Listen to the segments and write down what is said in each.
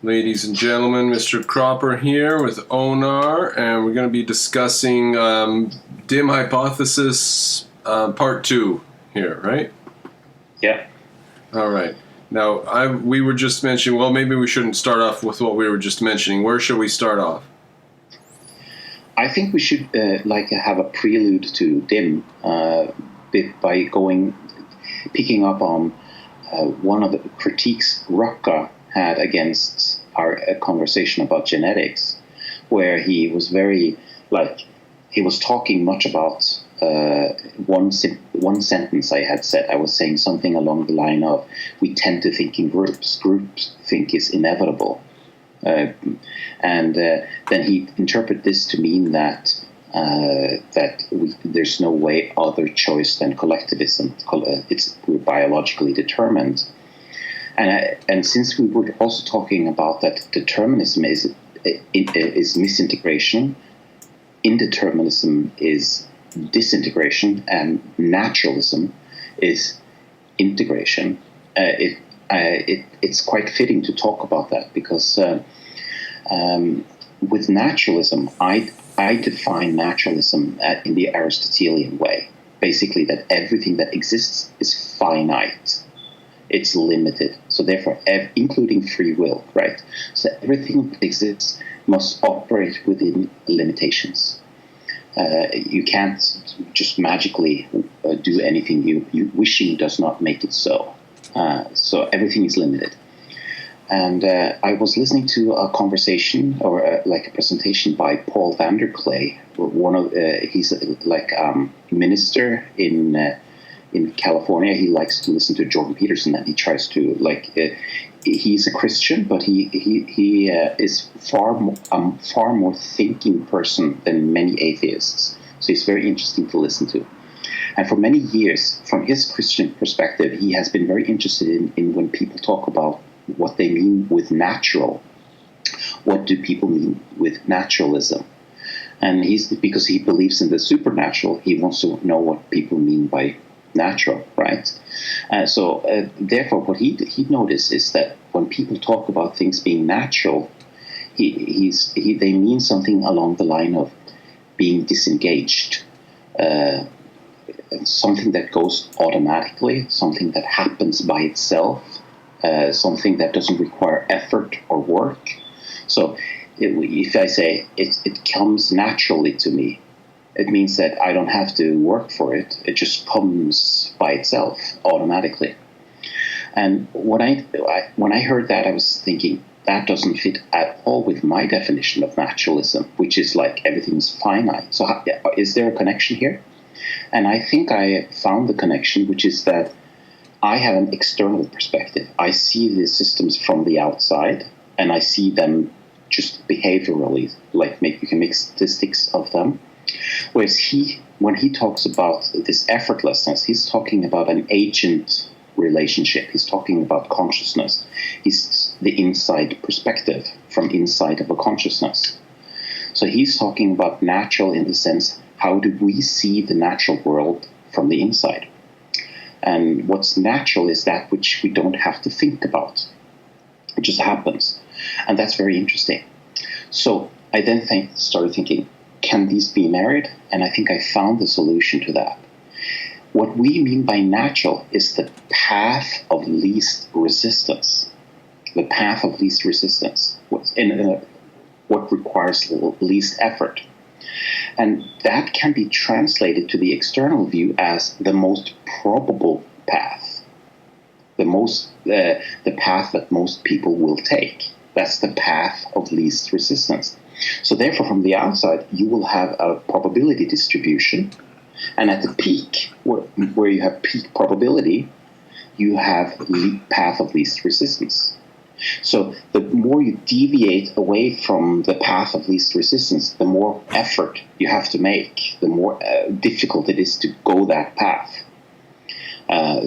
Ladies and gentlemen, Mr. Cropper here with Onar, and we're going to be discussing dim hypothesis part 2 here, right? Yeah. All right. Now, we were just mentioning, well, maybe we shouldn't start off with what we were just mentioning. Where should we start off? I think we should have a prelude to dim by picking up on one of the critiques Rucka had against our conversation about genetics, where he was he was talking much about one sentence I had said. I was saying something along the line of, we tend to think in groups. Groupthink is inevitable. And then he interpreted this to mean that there's no way other choice than collectivism. We're biologically determined. And since we were also talking about that determinism is misintegration, indeterminism is disintegration, and naturalism is integration, it's quite fitting to talk about that, because with naturalism, I define naturalism in the Aristotelian way, basically that everything that exists is finite. It's limited. So therefore, including free will, right? So everything that exists must operate within limitations. You can't just magically do anything. You wishing does not make it so. So everything is limited. And I was listening to a conversation or a presentation by Paul Vanderklay. He's a minister in California. He likes to listen to Jordan Peterson, and he tries to he's a Christian, but he is far more thinking person than many atheists. So he's very interesting to listen to. And for many years, from his Christian perspective, he has been very interested in when people talk about what they mean with natural. What do people mean with naturalism? And because he believes in the supernatural, he wants to know what people mean by natural, right? So therefore, what he noticed is that when people talk about things being natural, they mean something along the line of being disengaged, something that goes automatically, something that happens by itself, something that doesn't require effort or work. So if I say it comes naturally to me, it means that I don't have to work for it. It just comes by itself automatically. And when I heard that, I was thinking, that doesn't fit at all with my definition of naturalism, which is like everything's finite. So is there a connection here? And I think I found the connection, which is that I have an external perspective. I see the systems from the outside, and I see them just behaviorally, you can make statistics of them. Whereas when he talks about this effortlessness, he's talking about an agent relationship. He's talking about consciousness. He's the inside perspective from inside of a consciousness. So he's talking about natural in the sense, how do we see the natural world from the inside? And what's natural is that which we don't have to think about. It just happens. And that's very interesting. So I then started thinking, can these be married? And I think I found the solution to that. What we mean by natural is the path of least resistance. The path of least resistance. What requires least effort. And that can be translated to the external view as the most probable path. The path that most people will take. That's the path of least resistance. So therefore, from the outside, you will have a probability distribution. And at the peak, where you have peak probability, you have path of least resistance. So the more you deviate away from the path of least resistance, the more effort you have to make, the more difficult it is to go that path.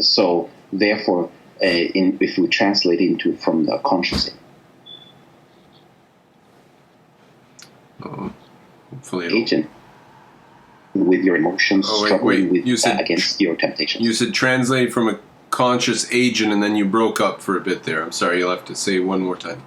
So therefore, if we translate into from the conscious agent with your emotions struggling against your temptations. You said translate from a conscious agent, and then you broke up for a bit there. I'm sorry, you'll have to say one more time.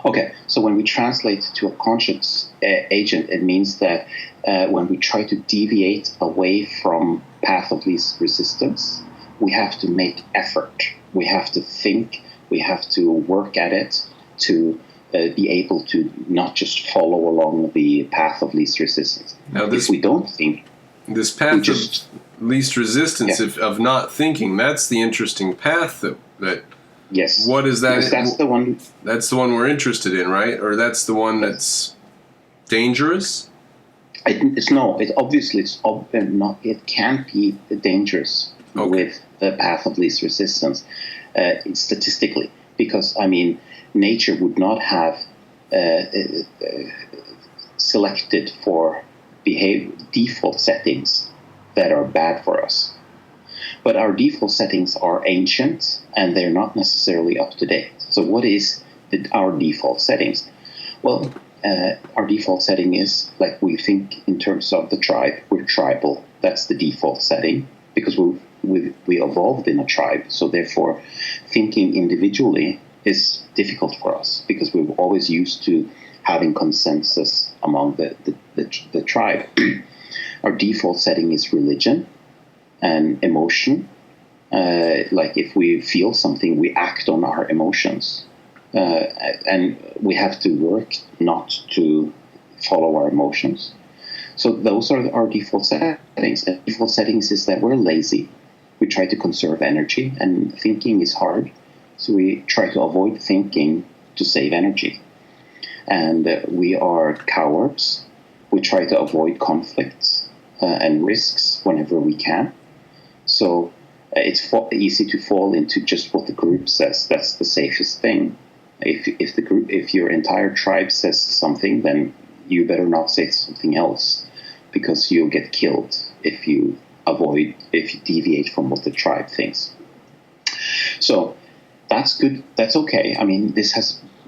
Okay, so when we translate to a conscious agent, it means that when we try to deviate away from path of least resistance, we have to make effort. We have to think. We have to work at it to be able to not just follow along the path of least resistance. Now, if we don't think, this path of least resistance, of not thinking, that's the interesting path that yes. What is that? Because that's the one. That's the one we're interested in, right? Or that's the one that's dangerous? It can't be dangerous with the path of least resistance statistically, because nature would not have selected for default settings that are bad for us. But our default settings are ancient and they're not necessarily up to date. So what is our default settings? Well, our default setting is, like, we think in terms of the tribe. We're tribal. That's the default setting because we evolved in a tribe. So therefore, thinking individually is difficult for us because we're always used to having consensus among the tribe. Our default setting is religion and emotion. Like if we feel something, we act on our emotions. And we have to work not to follow our emotions. So those are our default settings. And default settings is that we're lazy. We try to conserve energy, and thinking is hard. So we try to avoid thinking to save energy. And we are cowards. We try to avoid conflicts and risks whenever we can. So it's easy to fall into just what the group says. That's the safest thing. If your entire tribe says something, then you better not say something else, because you'll get killed if you deviate from what the tribe thinks. So that's good. That's okay.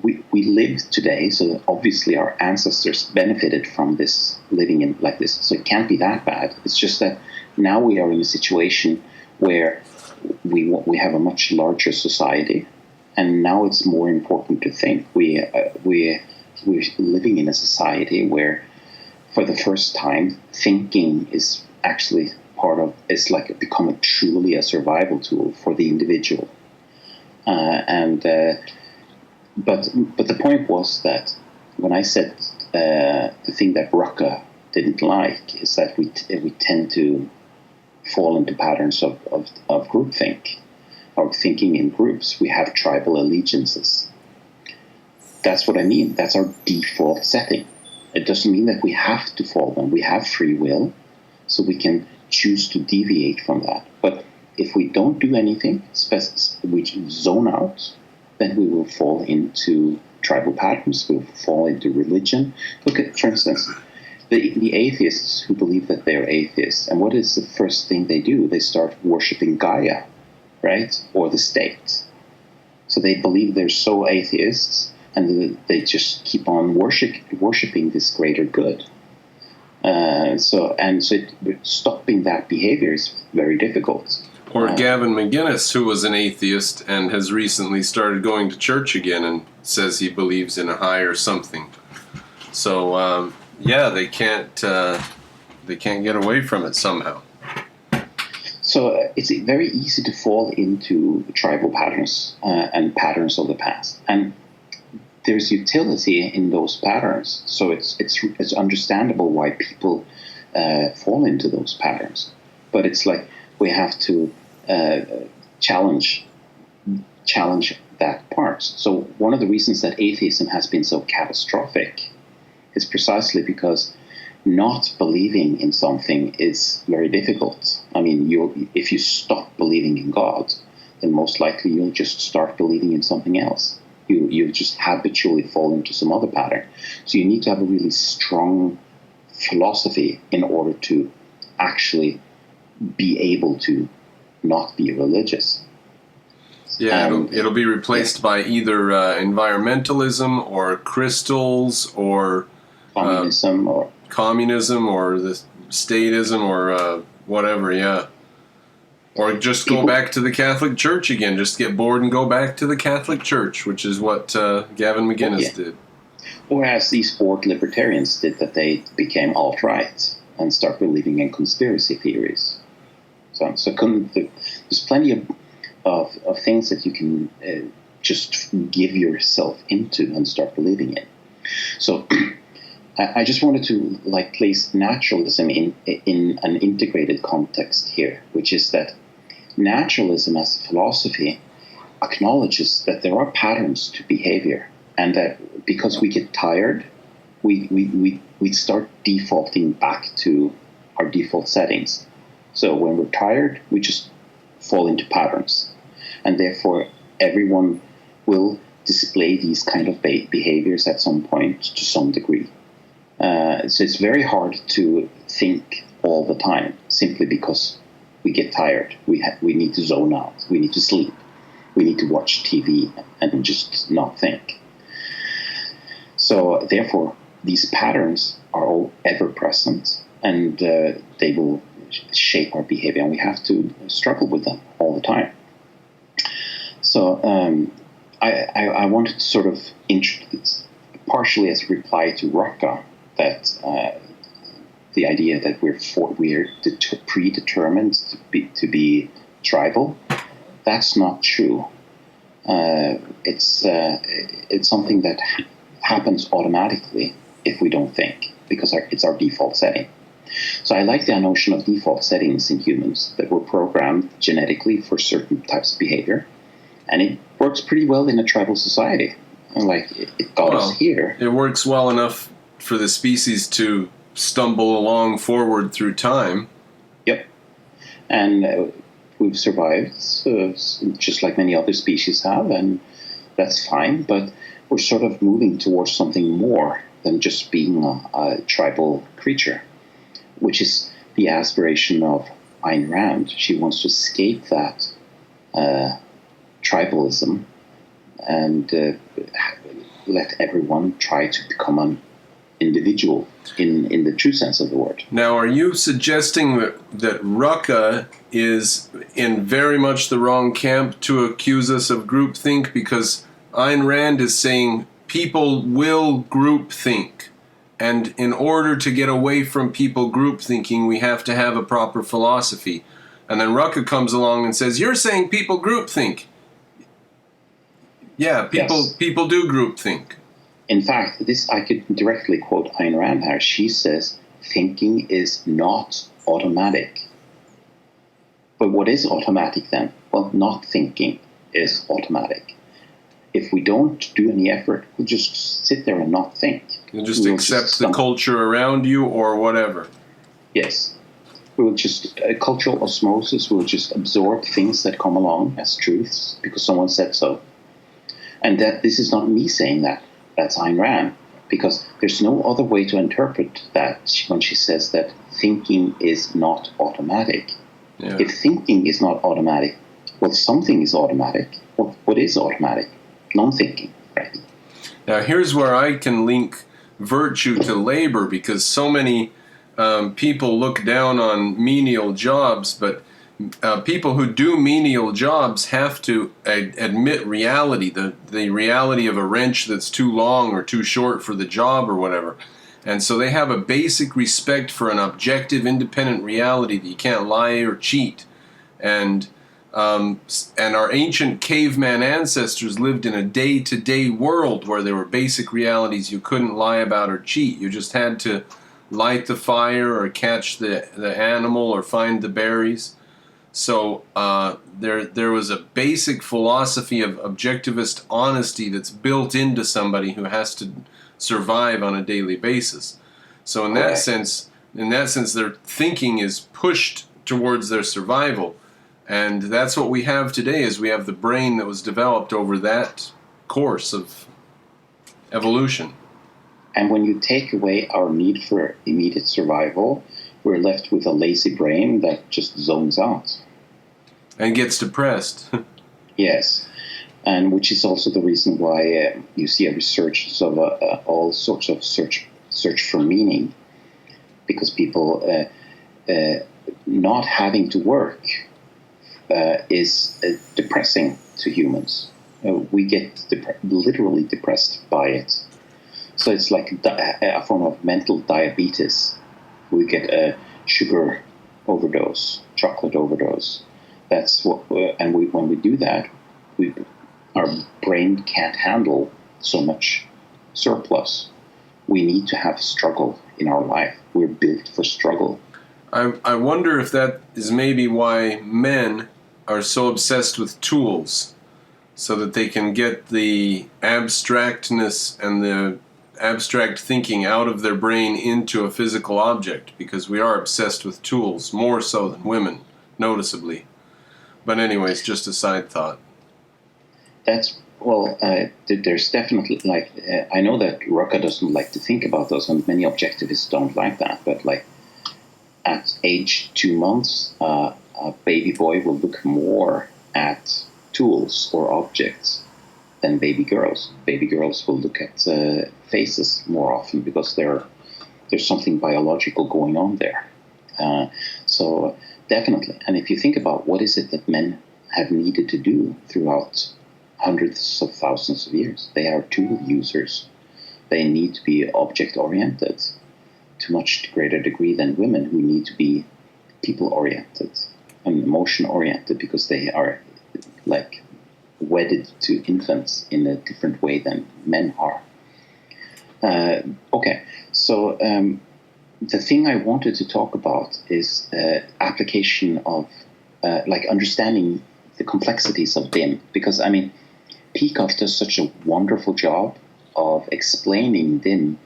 We live today, so obviously our ancestors benefited from this, living in like this. So it can't be that bad. It's just that now we are in a situation where we have a much larger society, and now it's more important to think. We're living in a society where, for the first time, thinking is actually become truly a survival tool for the individual. But the point was that when I said the thing that Rucka didn't like is that we tend to fall into patterns of groupthink, or thinking in groups. We have tribal allegiances. That's what I mean. That's our default setting. It doesn't mean that we have to follow them. We have free will, so we can choose to deviate from that. But if we don't do anything, we zone out, then we will fall into tribal patterns. We'll fall into religion. Look at, for instance, the atheists who believe that they're atheists. And what is the first thing they do? They start worshiping Gaia, right? Or the state. So they believe they're so atheists, and they just keep on worshiping this greater good. So stopping that behavior is very difficult. Or Gavin McGinnis, who was an atheist and has recently started going to church again and says he believes in a higher something. So they can't get away from it somehow. So it's very easy to fall into tribal patterns and patterns of the past, and there's utility in those patterns. So it's understandable why people fall into those patterns, but it's like we have to challenge that part. So one of the reasons that atheism has been so catastrophic is precisely because not believing in something is very difficult. If you stop believing in God, then most likely you'll just start believing in something else. You just habitually fall into some other pattern. So you need to have a really strong philosophy in order to actually be able to not be religious. Yeah, it'll be replaced by either environmentalism or crystals or communism or the statism or whatever. Yeah. Or just go back to the Catholic Church again. Just get bored and go back to the Catholic Church, which is what Gavin McGinnis did. Or as these bored libertarians did, that they became alt-right and start believing in conspiracy theories. There's plenty of things that you can just give yourself into and start believing in. So I just wanted to place naturalism in an integrated context here, which is that naturalism as a philosophy acknowledges that there are patterns to behavior, and that because we get tired, we start defaulting back to our default settings. So when we're tired, we just fall into patterns, and therefore everyone will display these kind of behaviors at some point to some degree. So it's very hard to think all the time simply because we get tired. We need to zone out. We need to sleep. We need to watch TV and just not think. So therefore, these patterns are all ever present, and they will shape our behavior, and we have to struggle with them all the time. So I wanted to sort of introduce, partially as a reply to Rocca, that the idea that we're predetermined to be tribal, that's not true. It's something that happens automatically if we don't think, because it's our default setting. So I like the notion of default settings in humans, that we're programmed genetically for certain types of behavior, and it works pretty well in a tribal society. It got us here. It works well enough for the species to stumble along forward through time. Yep. And we've survived, just like many other species have, and that's fine, but we're sort of moving towards something more than just being a tribal creature, which is the aspiration of Ayn Rand. She wants to escape that tribalism and let everyone try to become an individual in the true sense of the word. Now, are you suggesting that Rucka is in very much the wrong camp to accuse us of groupthink? Because Ayn Rand is saying people will groupthink, and in order to get away from people groupthinking, we have to have a proper philosophy. And then Rucka comes along and says, you're saying people groupthink. Yeah, people do groupthink. In fact, this I could directly quote Ayn Rand here. She says, thinking is not automatic. But what is automatic then? Well, not thinking is automatic. If we don't do any effort, we'll just sit there and not think. You'll just accept the culture around you or whatever. Yes. We'll just, cultural osmosis, we'll just absorb things that come along as truths because someone said so. And that this is not me saying that. That's Ayn Rand, because there's no other way to interpret that when she says that thinking is not automatic. Yeah. If thinking is not automatic, well, something is automatic. What is automatic? Non-thinking, right? Now, here's where I can link virtue to labor, because so many people look down on menial jobs, but people who do menial jobs have to admit reality, the reality of a wrench that's too long or too short for the job or whatever. And so they have a basic respect for an objective, independent reality that you can't lie or cheat. And our ancient caveman ancestors lived in a day-to-day world where there were basic realities you couldn't lie about or cheat. You just had to light the fire or catch the animal or find the berries. So there was a basic philosophy of objectivist honesty that's built into somebody who has to survive on a daily basis. So in that sense, their thinking is pushed towards their survival, and that's what we have today. Is we have the brain that was developed over that course of evolution. And when you take away our need for immediate survival, we're left with a lazy brain that just zones out. And gets depressed. Yes. And which is also the reason why you see a resurgence of all sorts of search for meaning. Because people not having to work is depressing to humans. We get literally depressed by it. So it's like a form of mental diabetes. We get a sugar overdose, chocolate overdose. That's what, when we do that, our brain can't handle so much surplus. We need to have struggle in our life. We're built for struggle. I wonder if that is maybe why men are so obsessed with tools, so that they can get the abstractness and the abstract thinking out of their brain into a physical object, because we are obsessed with tools, more so than women, noticeably. But anyways, just a side thought. There's definitely, I know that Rucka doesn't like to think about those, and many objectivists don't like that, but at age 2 months, a baby boy will look more at tools or objects than baby girls. Baby girls will look at faces more often because there's something biological going on there. So definitely. And if you think about what is it that men have needed to do throughout hundreds of thousands of years, they are tool users. They need to be object-oriented to much greater degree than women, who need to be people-oriented and emotion-oriented, because they are wedded to infants in a different way than men are. So the thing I wanted to talk about is application of understanding the complexities of DIM, because Peikoff does such a wonderful job of explaining DIM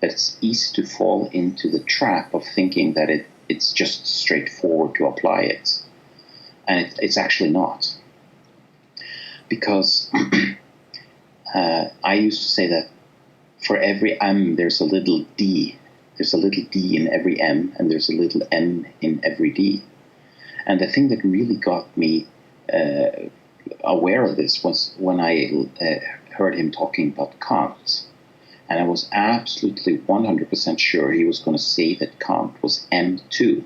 that it's easy to fall into the trap of thinking that it's just straightforward to apply it, and it's actually not. Because I used to say that for every M, there's a little D. There's a little D in every M, and there's a little M in every D. And the thing that really got me aware of this was when I heard him talking about Kant. And I was absolutely 100% sure he was going to say that Kant was M2.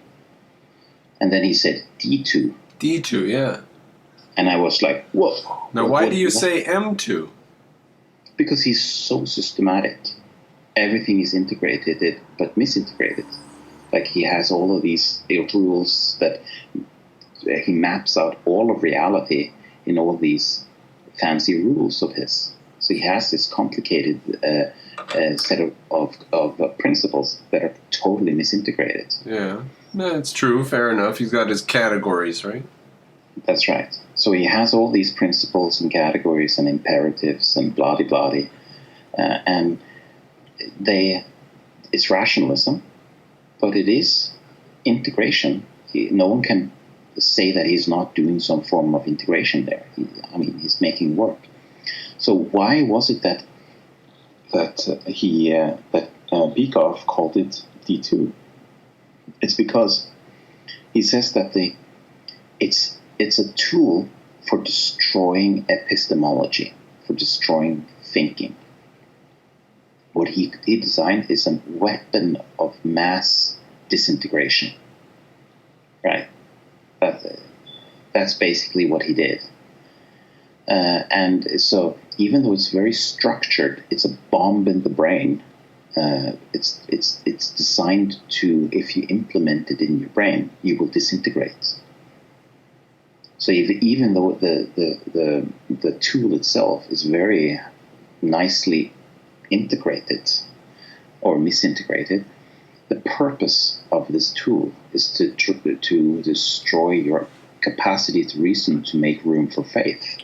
And then he said D2. D2, yeah. And I was like, whoa. Now, why do you say M2? Because he's so systematic. Everything is integrated, but misintegrated. Like, he has all of these rules that he maps out all of reality in all these fancy rules of his. So he has this complicated set of principles that are totally misintegrated. Yeah, that's true. Fair enough. He's got his categories, right? That's right. So he has all these principles and categories and imperatives and blah-de-blah-de. And it's rationalism, but it is integration. No one can say that he's not doing some form of integration there. He's making work. So why was it that Peikoff called it D2? It's because he says that it's a tool for destroying epistemology, for destroying thinking. What he designed is a weapon of mass disintegration. Right? That's basically what he did. And so even though it's very structured, it's a bomb in the brain. It's designed to, if you implement it in your brain, you will disintegrate. So even though the tool itself is very nicely integrated or misintegrated, the purpose of this tool is to destroy your capacity to reason, to make room for faith.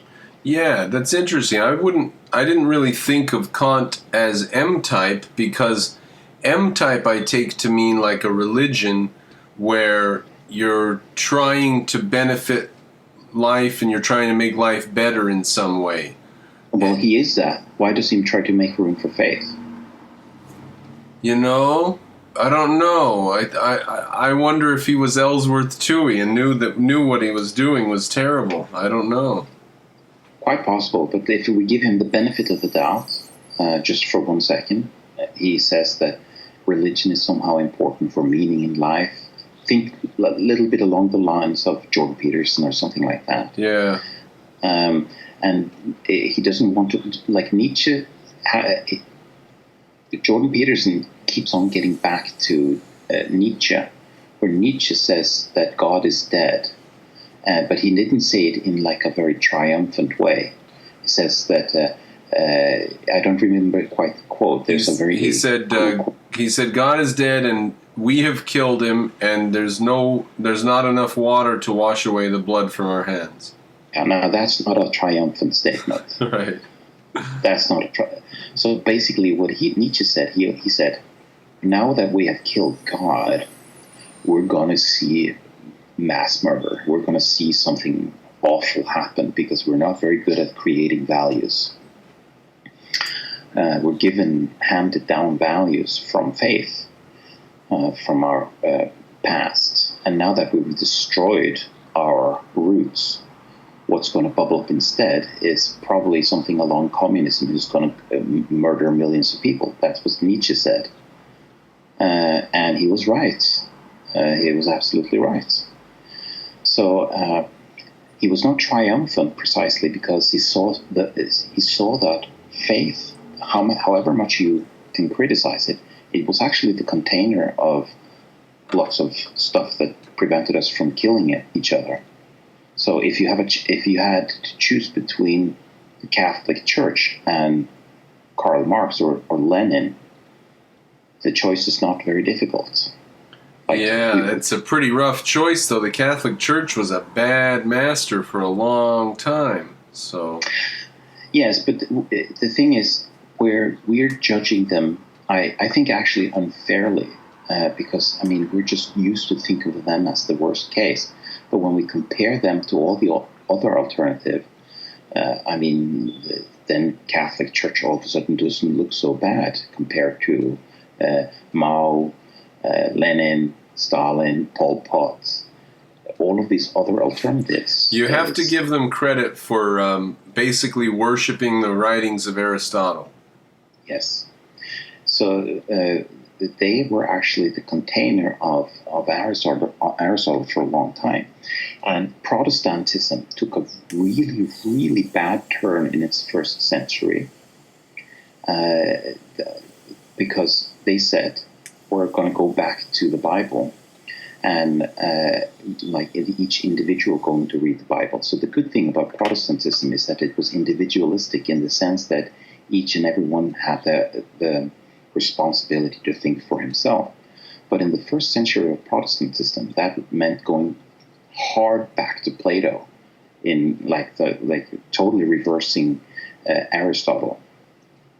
Yeah, that's interesting. I didn't really think of Kant as M-type, because M-type I take to mean like a religion where you're trying to benefit life and you're trying to make life better in some way. Well, he is that. Why does he try to make room for faith? I don't know. I wonder if he was Ellsworth Toohey and knew what he was doing was terrible. I don't know. Quite possible, but if we give him the benefit of the doubt, just for 1 second, he says that religion is somehow important for meaning in life, think a little bit along the lines of Jordan Peterson or something like that. Yeah. And he doesn't want to, like Nietzsche. Jordan Peterson keeps on getting back to Nietzsche, where Nietzsche says that God is dead, but he didn't say it in like a very triumphant way. He says that I don't remember quite the quote. There's a very he said God is dead and we have killed him, and there's not enough water to wash away the blood from our hands. Now that's not a triumphant statement. Right. That's not a So basically, what Nietzsche said, he said, now that we have killed God, we're going to see mass murder. We're going to see something awful happen because we're not very good at creating values. We're given handed down values from faith, from our past. And now that we've destroyed our roots, what's going to bubble up instead is probably something along communism who's going to murder millions of people. That's what Nietzsche said. And he was right. He was absolutely right. So he was not triumphant precisely because he saw that faith, however much you can criticize it, it was actually the container of lots of stuff that prevented us from killing each other. So if you had to choose between the Catholic Church and Karl Marx or Lenin, the choice is not very difficult. It's a pretty rough choice, though. The Catholic Church was a bad master for a long time. So yes, but the thing is, we're judging them, I think, actually unfairly, because I mean we're just used to think of them as the worst case. But when we compare them to all the other alternative, then Catholic Church all of a sudden doesn't look so bad compared to Mao, Lenin, Stalin, Pol Pot, all of these other alternatives. You have to give them credit for basically worshiping the writings of Aristotle. Yes. So they were actually the container of Aristotle for a long time. And Protestantism took a really, really bad turn in its first century because they said, we're going to go back to the Bible and each individual going to read the Bible. So the good thing about Protestantism is that it was individualistic in the sense that each and every one had the responsibility to think for himself. But in the first century of Protestantism, that meant going hard back to Plato, in totally reversing Aristotle.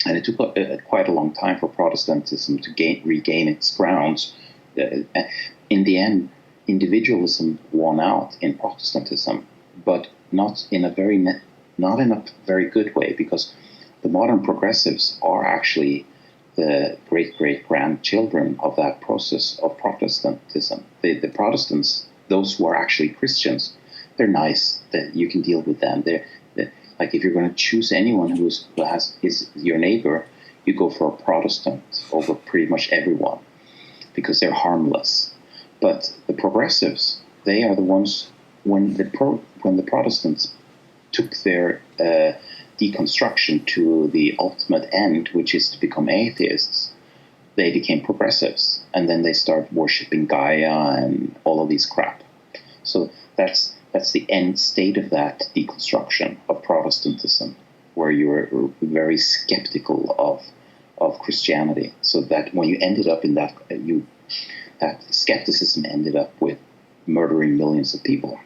And it took quite a long time for Protestantism to regain its grounds. In the end, individualism won out in Protestantism, but not in a very good way, because the modern progressives are actually the great-great-grandchildren of that process of Protestantism. The Protestants, those who are actually Christians, they're nice. That you can deal with them. They're like, if you're going to choose anyone who is your neighbor, you go for a Protestant over pretty much everyone because they're harmless. But the progressives, they are the ones when the Protestants took their deconstruction to the ultimate end, which is to become atheists, they became progressives, and then they start worshiping Gaia and all of these crap. So that's the end state of that deconstruction of Protestantism, where you were very skeptical of Christianity. So that when you ended up in that, that skepticism ended up with murdering millions of people,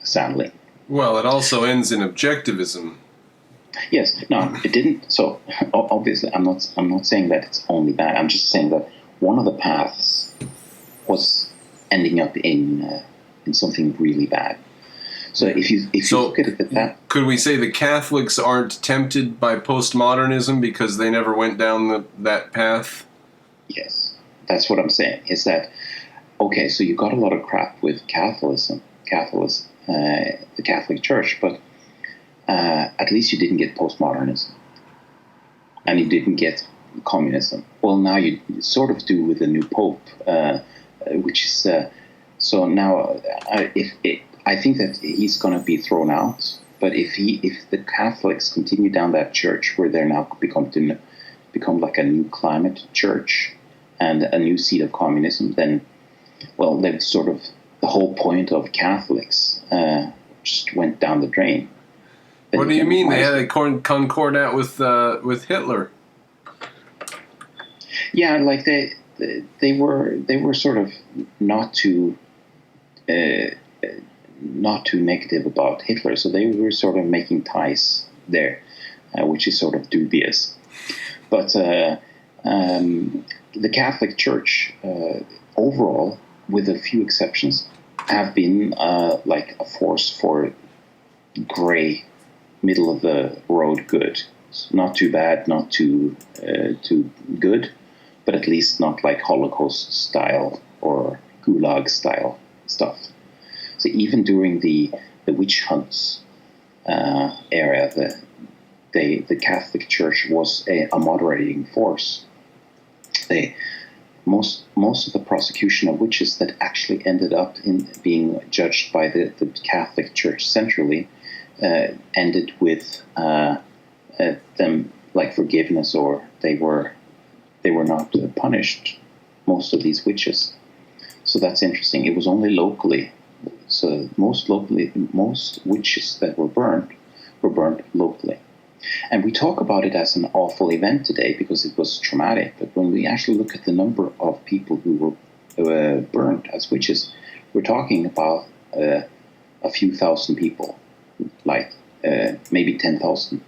sadly. Well, it also ends in objectivism. Yes, no, it didn't. So obviously, I'm not saying that it's only that. I'm just saying that one of the paths was ending up in something really bad. So if you look at it that, could we say the Catholics aren't tempted by postmodernism because they never went down that path? Yes, that's what I'm saying. Is that okay? So you got a lot of crap with Catholicism, the Catholic Church, but at least you didn't get postmodernism, and you didn't get communism. Well, now you sort of do with the new Pope, which is So now, I think that he's going to be thrown out. But if the Catholics continue down that church where they're now become like a new climate church and a new seat of communism, then, well, they've sort of, the whole point of Catholics just went down the drain. Then What do you mean? They had a concordat with Hitler. Yeah, like they were sort of not too negative about Hitler, so they were sort of making ties there, which is sort of dubious. But the Catholic Church overall, with a few exceptions, have been like a force for gray, middle of the road good. It's not too bad, not too good, but at least not like Holocaust style or Gulag style stuff. So even during the witch hunts era, the Catholic Church was a moderating force. Most of the prosecution of witches that actually ended up in being judged by the Catholic Church centrally ended with them like forgiveness, or they were not punished. Most of these witches. So that's interesting. It was only locally. So most witches that were burned locally. And we talk about it as an awful event today because it was traumatic. But when we actually look at the number of people who were burned as witches, we're talking about a few thousand people, like maybe 10,000,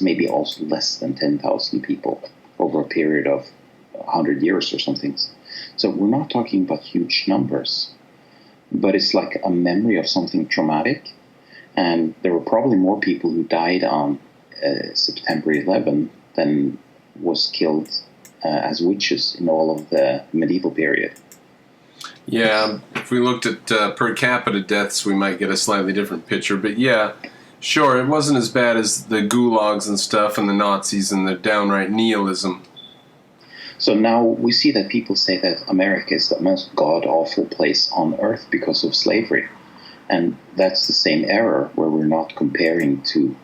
maybe also less than 10,000 people over a period of 100 years or something. So we're not talking about huge numbers, but it's like a memory of something traumatic. And there were probably more people who died on September 11 than was killed as witches in all of the medieval period. Yeah, if we looked at per capita deaths, we might get a slightly different picture. But yeah, sure, it wasn't as bad as the gulags and stuff and the Nazis and the downright nihilism. So now we see that people say that America is the most god-awful place on earth because of slavery. And that's the same error where we're not comparing to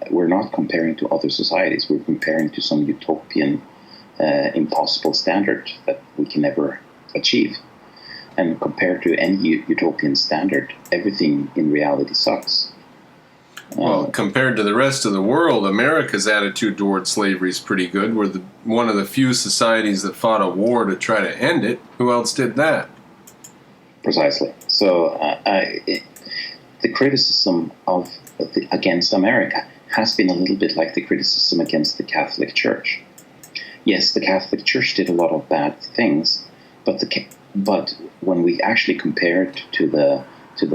other societies. We're comparing to some utopian, impossible standard that we can never achieve. And compared to any utopian standard, everything in reality sucks. Well, compared to the rest of the world, America's attitude toward slavery is pretty good. We're one of the few societies that fought a war to try to end it. Who else did that? Precisely. So the criticism against America has been a little bit like the criticism against the Catholic Church. Yes, the Catholic Church did a lot of bad things, but when we actually compare it to the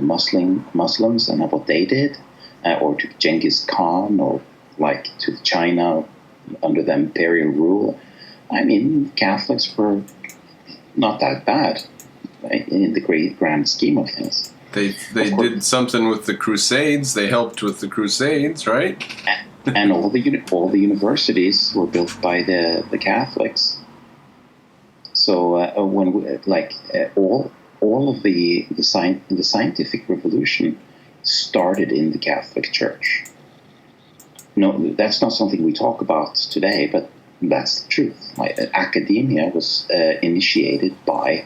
Muslims and what they did, or to Genghis Khan, or like to China under the imperial rule, I mean, Catholics were not that bad, right, in the grand scheme of things. They did something with the Crusades. They helped with the Crusades, right? And all the universities were built by the Catholics. So all of the scientific revolution started in the Catholic Church. No, that's not something we talk about today, but that's the truth. Academia was initiated by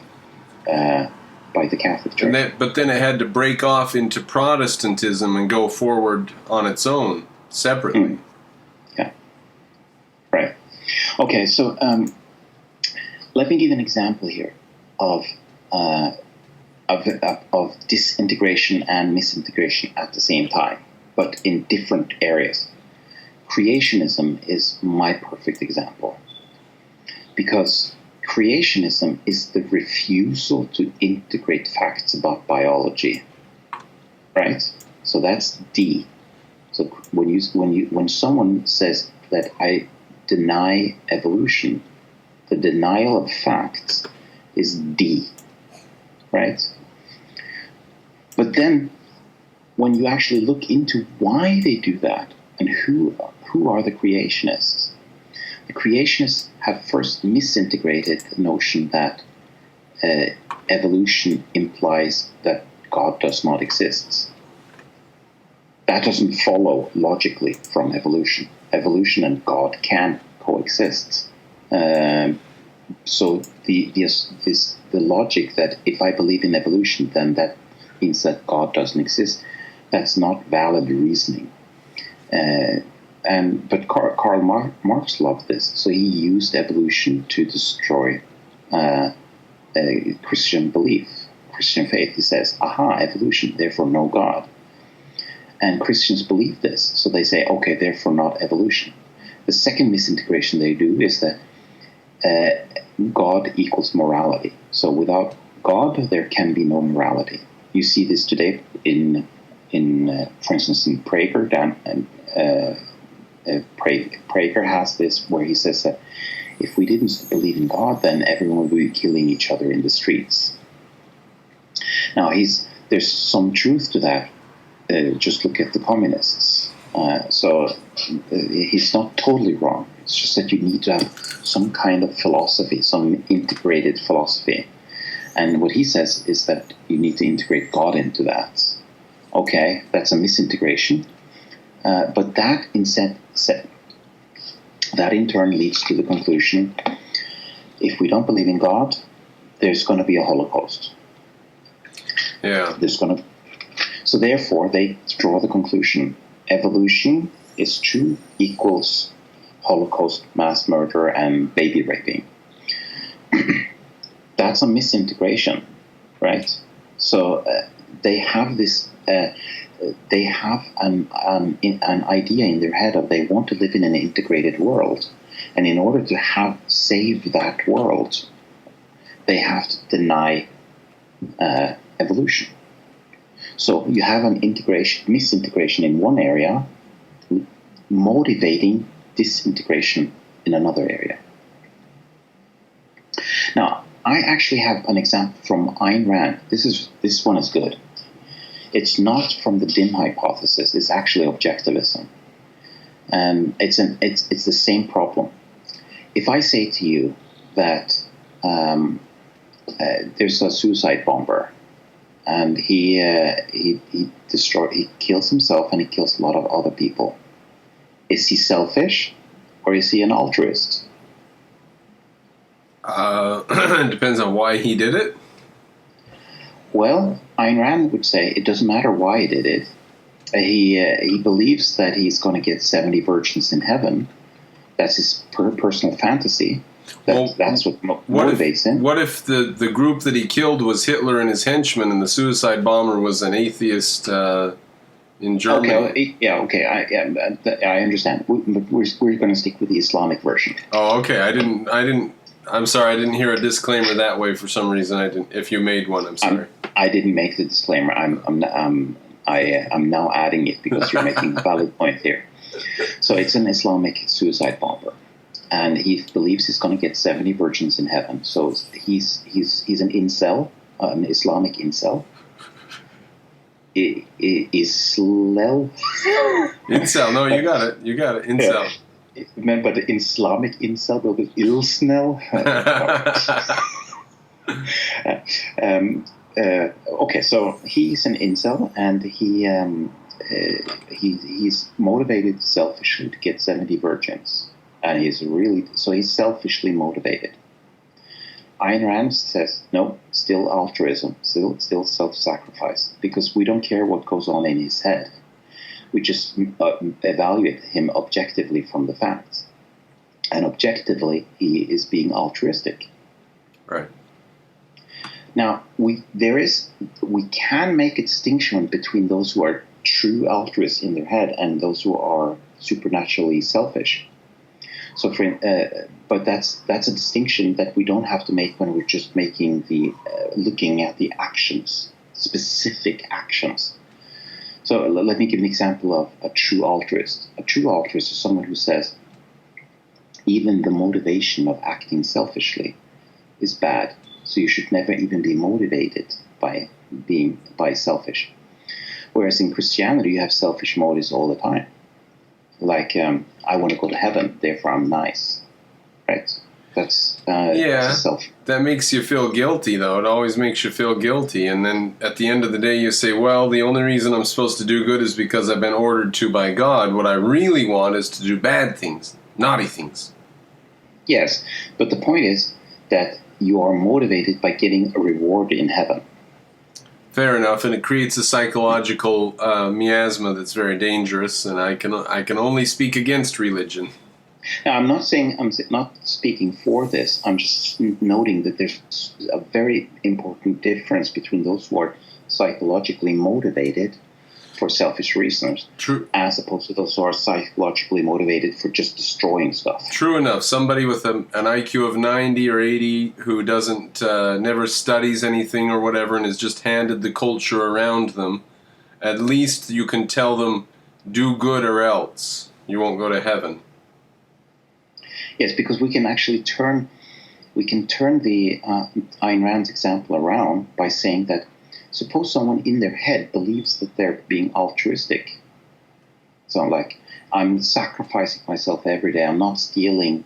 the Catholic Church. But then it had to break off into Protestantism and go forward on its own, separately. Yeah. Right. Okay, so let me give an example here of disintegration and misintegration at the same time, but in different areas. Creationism is my perfect example, because creationism is the refusal to integrate facts about biology, right? So that's D. So when someone says that I deny evolution, the denial of facts is D, right? But then when you actually look into why they do that and who are the creationists, the creationists have first misintegrated the notion that evolution implies that God does not exist. That doesn't follow logically from evolution. Evolution and God can coexist. So the logic that if I believe in evolution, then that means that God doesn't exist, that's not valid reasoning. But Karl Marx loved this, so he used evolution to destroy Christian belief, Christian faith. He says, aha, evolution, therefore no God. And Christians believe this, so they say, okay, therefore not evolution. The second misintegration they do is that God equals morality. So without God, there can be no morality. You see this today for instance, in Prager. Prager has this where he says that if we didn't believe in God, then everyone would be killing each other in the streets. Now, there's some truth to that. Just look at the communists. So he's not totally wrong. It's just that you need to have some kind of philosophy, some integrated philosophy. And what he says is that you need to integrate God into that. Okay, that's a misintegration. But that in turn leads to the conclusion, if we don't believe in God, there's going to be a Holocaust. Yeah. So therefore, they draw the conclusion, evolution is true equals Holocaust, mass murder, and baby raping. That's a misintegration, right? So they have this. They have an idea in their head of they want to live in an integrated world, and in order to save that world, they have to deny evolution. So you have an misintegration in one area, motivating disintegration in another area. Now, I actually have an example from Ayn Rand. This one is good. It's not from the dim hypothesis. It's actually objectivism, and it's the same problem. If I say to you that there's a suicide bomber, and he kills himself and he kills a lot of other people, is he selfish or is he an altruist? It depends on why he did it. Well, Ayn Rand would say it doesn't matter why he did it. He believes that he's going to get 70 virgins in heaven. That's his personal fantasy. That's what motivates him. What if the group that he killed was Hitler and his henchmen, and the suicide bomber was an atheist in Germany? Okay. I understand. But we're going to stick with the Islamic version. Oh, okay. I'm sorry. I didn't hear a disclaimer that way for some reason. I didn't. If you made one, I'm sorry. I didn't make the disclaimer. I'm now adding it because you're making a valid point here. So it's an Islamic suicide bomber, and he believes he's going to get 70 virgins in heaven. So he's an incel, an Islamic incel. Incel. No, you got it. Incel. Yeah. Remember, the Islamic incel will be ilsnel. Okay, so he's an incel, and he's motivated selfishly to get 70 virgins, and he's selfishly motivated. Ayn Rand says no, still altruism, still self-sacrifice, because we don't care what goes on in his head. We just evaluate him objectively from the facts, and objectively he is being altruistic. Right. Now, we can make a distinction between those who are true altruists in their head and those who are supernaturally selfish. So, but that's a distinction that we don't have to make when we're just looking at the actions, specific actions. So let me give an example of a true altruist. A true altruist is someone who says even the motivation of acting selfishly is bad. So you should never even be motivated by selfish. Whereas in Christianity, you have selfish motives all the time. Like, I want to go to heaven, therefore I'm nice, right? That's Yeah, self. that makes you feel guilty, though. It always makes you feel guilty. And then at the end of the day, you say, well, the only reason I'm supposed to do good is because I've been ordered to by God. What I really want is to do bad things, naughty things. Yes, but the point is that you are motivated by getting a reward in heaven. Fair enough, and it creates a psychological miasma that's very dangerous, and I can only speak against religion. Now, I'm not speaking for this. I'm just noting that there's a very important difference between those who are psychologically motivated for selfish reasons, True, as opposed to those who are psychologically motivated for just destroying stuff. true enough. Somebody with an IQ of 90 or 80 who doesn't never studies anything or whatever and is just handed the culture around them, at least you can tell them, do good or else you won't go to heaven. Yes, because we can actually turn the Ayn Rand's example around by saying that suppose someone in their head believes that they're being altruistic. So like, I'm sacrificing myself every day. I'm not stealing,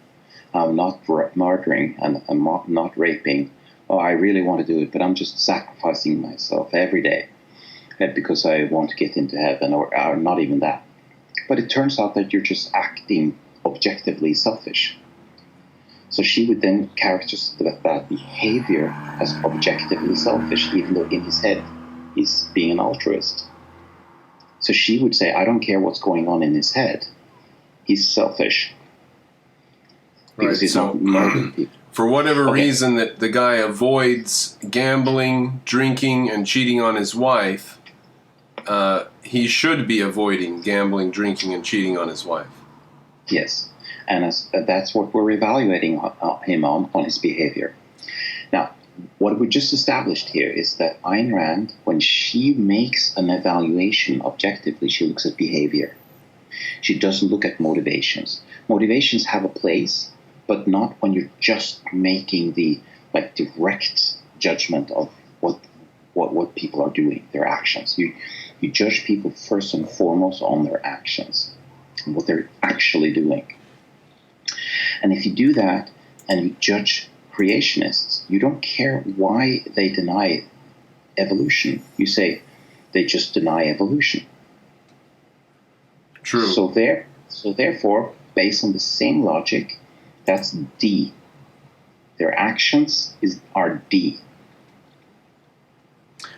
I'm not murdering, and I'm not raping. Oh, I really want to do it, but I'm just sacrificing myself every day because I want to get into heaven, or not even that. But it turns out that you're just acting objectively selfish. So she would then characterize that behavior as objectively selfish, even though in his head he's being an altruist. So she would say, I don't care what's going on in his head. He's selfish. Because Right, he's so not murdering people. for whatever reason that the guy avoids gambling, drinking, and cheating on his wife, he should be avoiding gambling, drinking, and cheating on his wife. Yes. And that's what we're evaluating him on his behavior. Now, what we just established here is that Ayn Rand, when she makes an evaluation objectively, she looks at behavior. She doesn't look at motivations. Motivations have a place, but not when you're just making the direct judgment of what people are doing, their actions. You judge people first and foremost on their actions, and what they're actually doing. And if you do that and you judge creationists, you don't care why they deny evolution. You say they just deny evolution. True. So therefore, based on the same logic, that's D. Their actions are D.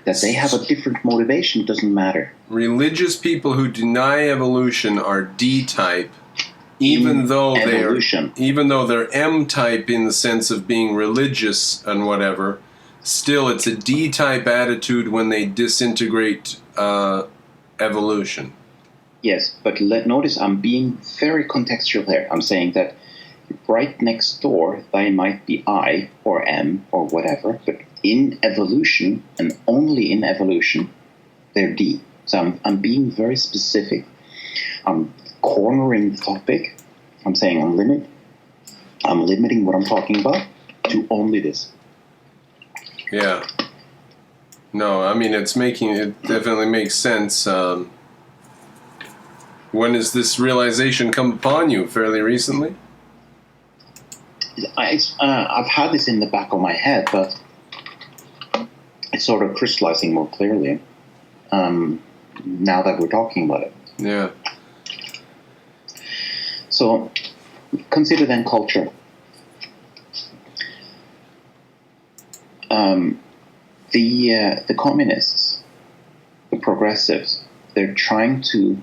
That they have a different motivation doesn't matter. Religious people who deny evolution are D-type, even though they're M-type in the sense of being religious and whatever. Still, it's a D-type attitude when they disintegrate evolution. Yes, but notice I'm being very contextual here. I'm saying that right next door, they might be I or M or whatever, but in evolution, and only in evolution, they're D. So I'm being very specific. I'm cornering the topic. I'm saying I'm limiting what I'm talking about to only this. Yeah. No, I mean, it definitely makes sense. When has this realization come upon you? Fairly recently? I've had this in the back of my head, but it's sort of crystallizing more clearly now that we're talking about it. Yeah. So consider then culture. The communists, the progressives, they're trying to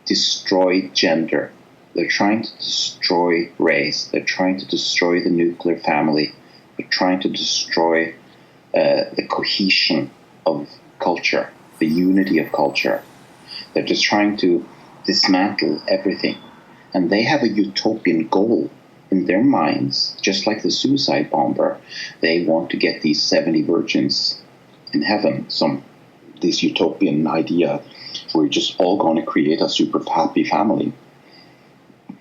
destroy gender. They're trying to destroy race. They're trying to destroy the nuclear family. They're trying to destroy the cohesion of culture, the unity of culture. They're just trying to dismantle everything. And they have a utopian goal in their minds, just like the suicide bomber. They want to get these 70 virgins in heaven, this utopian idea where we're just all going to create a super happy family.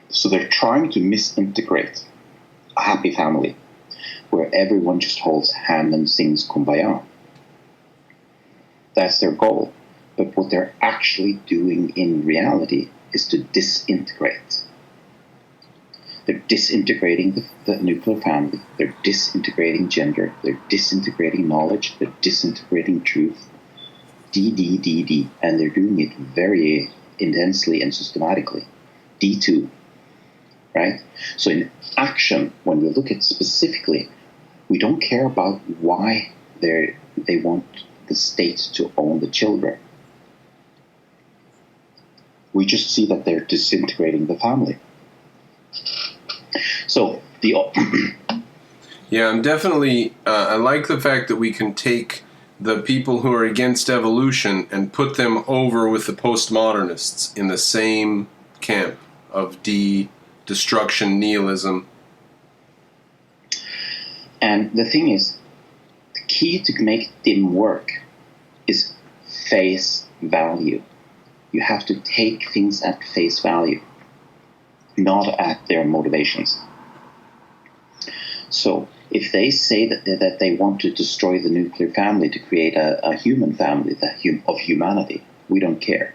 So they're trying to misintegrate a happy family where everyone just holds hand and sings Kumbaya. That's their goal. But what they're actually doing in reality is to disintegrate. They're disintegrating the nuclear family. They're disintegrating gender. They're disintegrating knowledge. They're disintegrating truth. D. And they're doing it very intensely and systematically. D2. Right? So in action, when we look at specifically, we don't care about why they want the state to own the children. We just see that they're disintegrating the family. So yeah, I'm definitely. I like the fact that we can take the people who are against evolution and put them over with the postmodernists in the same camp of destruction, nihilism. And the thing is, the key to make DIM work is face value. You have to take things at face value, not at their motivations. So if they say that they want to destroy the nuclear family to create a human family of humanity, we don't care.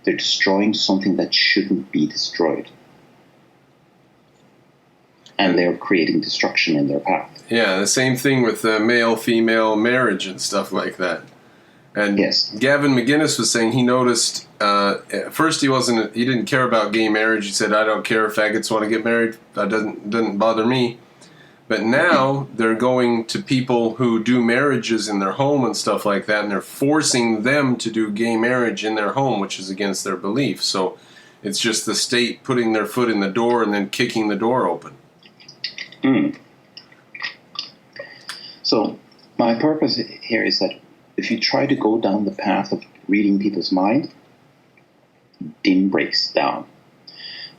They're destroying something that shouldn't be destroyed. And they're creating destruction in their path. Yeah, the same thing with male-female marriage and stuff like that. And yes. Gavin McGinnis was saying he noticed at first he didn't care about gay marriage. He said, "I don't care if faggots want to get married. That doesn't bother me." But now they're going to people who do marriages in their home and stuff like that, and they're forcing them to do gay marriage in their home, which is against their belief. So it's just the state putting their foot in the door and then kicking the door open. So my purpose here is that if you try to go down the path of reading people's mind, DIM breaks down,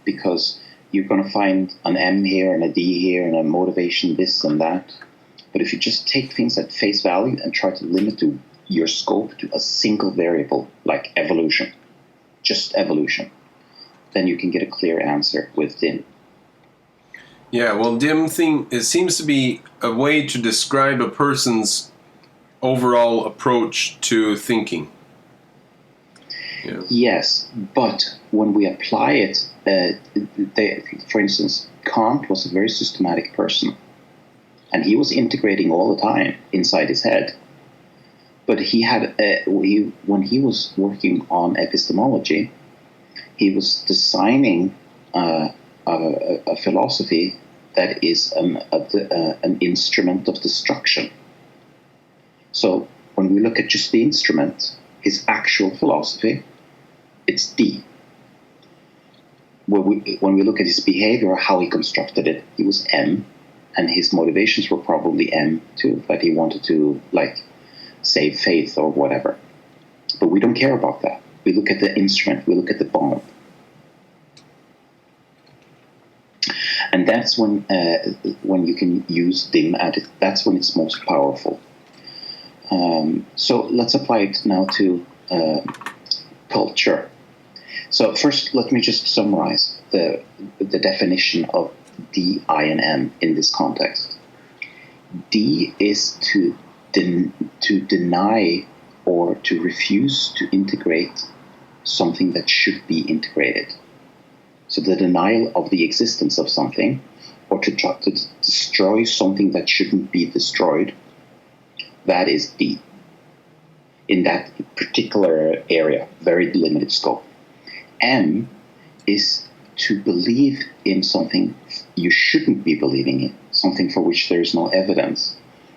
because you're going to find an M here and a D here and a motivation this and that. But if you just take things at face value and try to limit your scope to a single variable like evolution, just evolution, then you can get a clear answer with DIM. Yeah, well, DIM it seems to be a way to describe a person's overall approach to thinking. Yeah. Yes, but when we apply it, for instance, Kant was a very systematic person, and he was integrating all the time inside his head. But he had, when he was working on epistemology, he was designing a philosophy that is an instrument of destruction. So when we look at just the instrument, his actual philosophy, it's D. When we look at his behavior, how he constructed it, he was M, and his motivations were probably M too, that he wanted to save faith or whatever. But we don't care about that. We look at the instrument, we look at the bomb. And that's when you can use DIM at it. That's when it's most powerful. So let's apply it now to culture. So first, let me just summarize the definition of D, I, and M in this context. D is to deny or to refuse to integrate something that should be integrated. So the denial of the existence of something, or to try to destroy something that shouldn't be destroyed, that is D. In that particular area, very limited scope. M is to believe in something you shouldn't be believing in, something for which there is no evidence.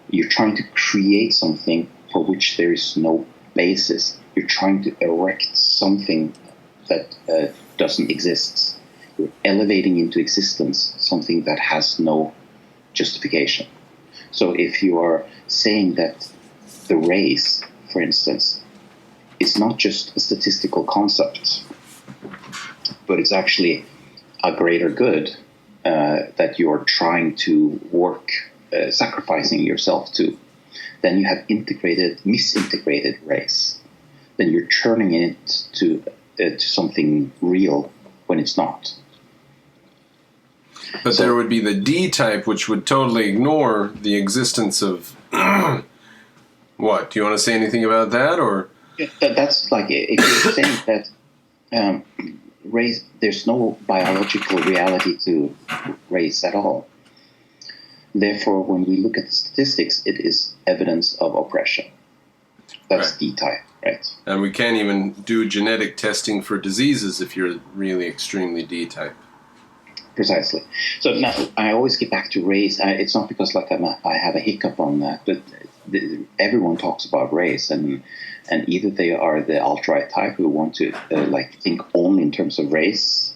You're trying to create something for which there is no basis. You're trying to erect something that doesn't exist. You're elevating into existence something that has no justification. So if you are saying that the race, for instance, is not just a statistical concept, but it's actually a greater good that you're trying to work, sacrificing yourself to, then you have misintegrated race. Then you're turning it to something real when it's not. But so, there would be the D type, which would totally ignore the existence of... What? Do you want to say anything about that, or...? That's like, if you're saying that race, there's no biological reality to race at all. Therefore, when we look at the statistics, it is evidence of oppression. That's Right. D-type, right? And we can't even do genetic testing for diseases if you're really extremely D-type. Precisely. So now I always get back to race. It's not because like I have a hiccup on that, but everyone talks about race, and either they are the alt-right type who want to like think only in terms of race,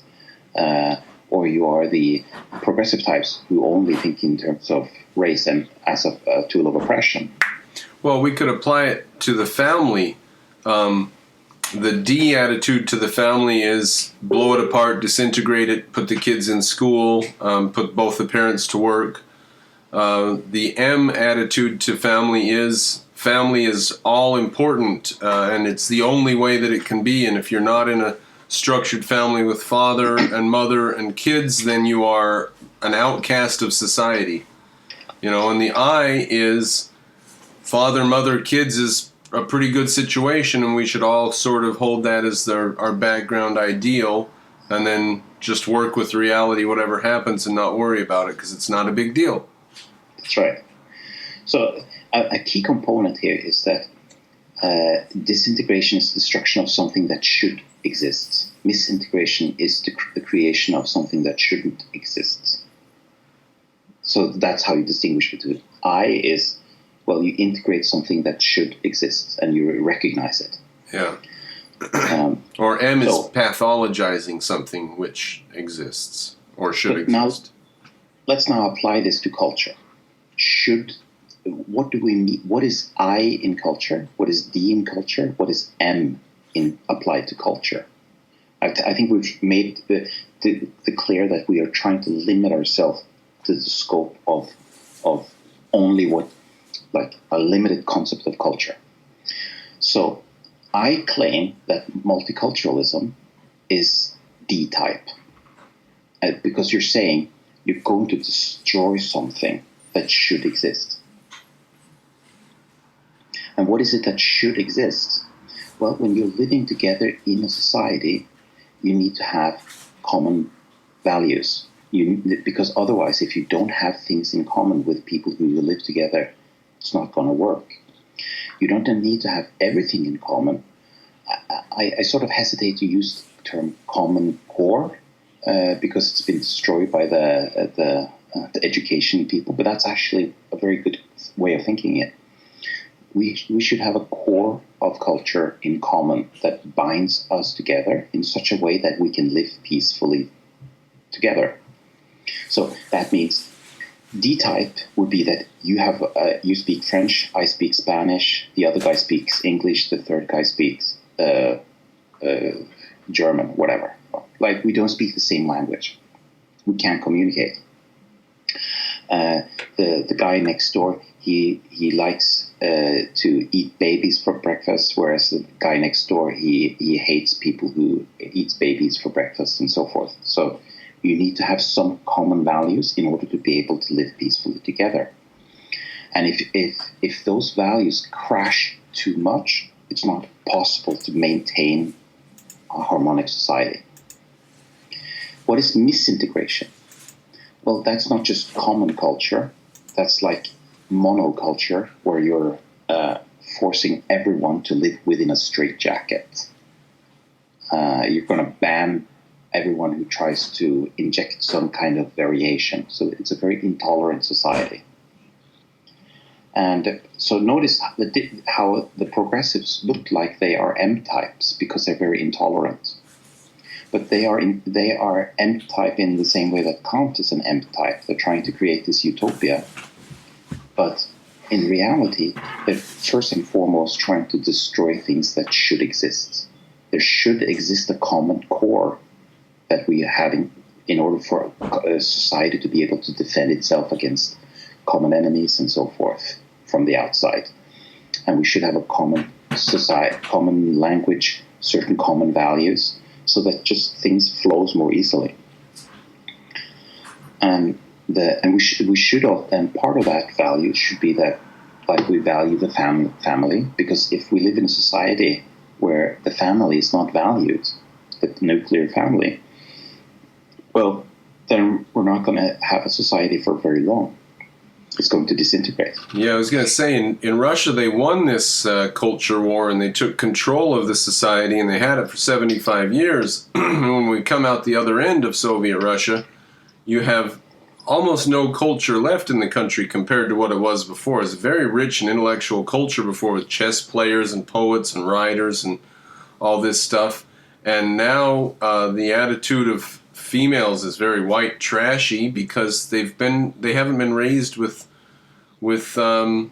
or you are the progressive types who only think in terms of race and as a tool of oppression. Well, we could apply it to the family. The D attitude to the family is blow it apart, disintegrate it, put the kids in school, put both the parents to work. The M attitude to family is all important, and it's the only way that it can be. And if you're not in a structured family with father and mother and kids, then you are an outcast of society. And the I is father, mother, kids is a pretty good situation, and we should all sort of hold that as our background ideal, and then just work with reality, whatever happens, and not worry about it, because it's not a big deal. That's right. So a key component here is that disintegration is destruction of something that should exist. Misintegration is the creation of something that shouldn't exist. So that's how you distinguish between. I is, well, you integrate something that should exist and you recognize it. Yeah. Or M is pathologizing something which exists or should exist. Let's now apply this to culture. What do we mean? What is I in culture? What is D in culture? What is M applied to culture? I think we've made the clear that we are trying to limit ourselves to the scope of only what, like a limited concept of culture. So I claim that multiculturalism is D-type, because you're saying you're going to destroy something that should exist. And what is it that should exist? Well, when you're living together in a society, you need to have common values. Because otherwise, if you don't have things in common with people who you live together, it's not going to work. You don't need to have everything in common. I sort of hesitate to use the term common core because it's been destroyed by the education people, but that's actually a very good way of thinking it. We should have a core of culture in common that binds us together in such a way that we can live peacefully together. So that means D-type would be that you speak French, I speak Spanish, the other guy speaks English, the third guy speaks German, whatever. Like, we don't speak the same language. We can't communicate. The guy next door, he likes to eat babies for breakfast, whereas the guy next door, he hates people who eats babies for breakfast and so forth. So you need to have some common values in order to be able to live peacefully together. And if those values crash too much, it's not possible to maintain a harmonic society. What is misintegration? Well, that's not just common culture. That's like monoculture, where you're forcing everyone to live within a straitjacket. You're going to ban everyone who tries to inject some kind of variation. So it's a very intolerant society. And so notice how the progressives look like they are M-types because they're very intolerant. But they are M-type in the same way that Kant is an M-type. They're trying to create this utopia. But in reality, they're first and foremost trying to destroy things that should exist. There should exist a common core that we are having in order for a society to be able to defend itself against common enemies and so forth from the outside. And we should have a common society, common language, certain common values, so that just things flows more easily. And we should and part of that value should be that, like, we value the family, because if we live in a society where the family is not valued, the nuclear family, well, then we're not going to have a society for very long. It's going to disintegrate. Yeah, I was going to say, in Russia, they won this culture war, and they took control of the society, and they had it for 75 years. When we come out the other end of Soviet Russia, you have almost no culture left in the country compared to what it was before. It's a very rich and intellectual culture before, with chess players and poets and writers and all this stuff. And now the attitude of females is very white trashy because they haven't been raised with the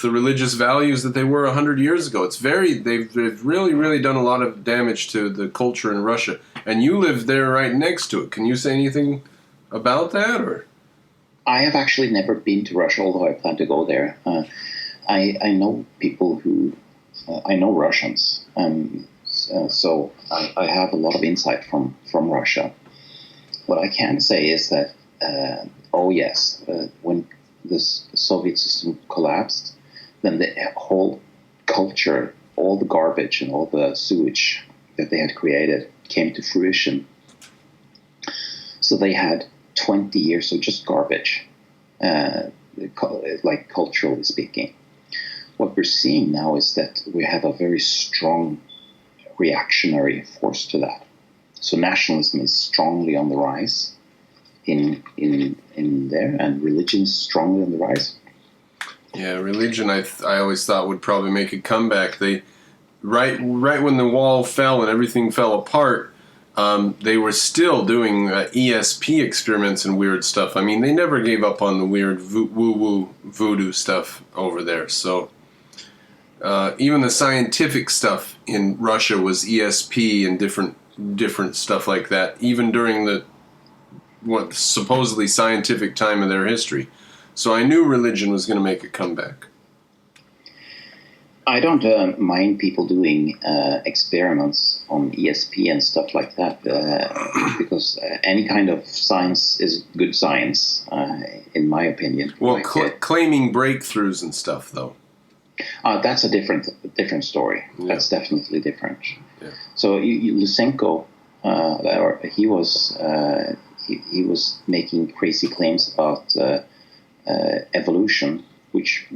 religious values that they were 100 years ago. They've really done a lot of damage to the culture in Russia. And you live there right next to it. Can you say anything about that, or? I have actually never been to Russia, although I plan to go there. I know people who I know Russians, so I have a lot of insight from Russia. What I can say is that, when the Soviet system collapsed, then the whole culture, all the garbage and all the sewage that they had created came to fruition. So they had 20 years of just garbage, like culturally speaking. What we're seeing now is that we have a very strong reactionary force to that. So nationalism is strongly on the rise in there, and religion is strongly on the rise. Yeah, religion I always thought would probably make a comeback. They right when the wall fell and everything fell apart, they were still doing ESP experiments and weird stuff. I mean, they never gave up on the weird woo-woo voodoo stuff over there. So even the scientific stuff in Russia was ESP and different stuff like that, even during the supposedly scientific time of their history. So I knew religion was going to make a comeback. I don't mind people doing experiments on ESP and stuff like that, because any kind of science is good science, in my opinion. Well, claiming breakthroughs and stuff, though. That's a different story. Yeah. That's definitely different. Yeah. So Lysenko, he was making crazy claims about evolution, which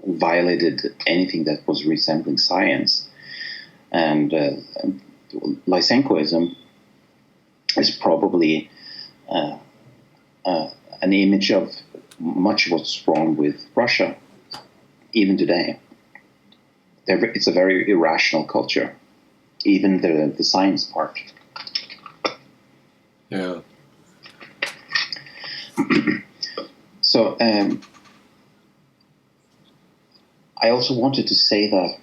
violated anything that was resembling science. And Lysenkoism is probably an image of much of what's wrong with Russia, even today. It's a very irrational culture, even the science part. Yeah. So I also wanted to say that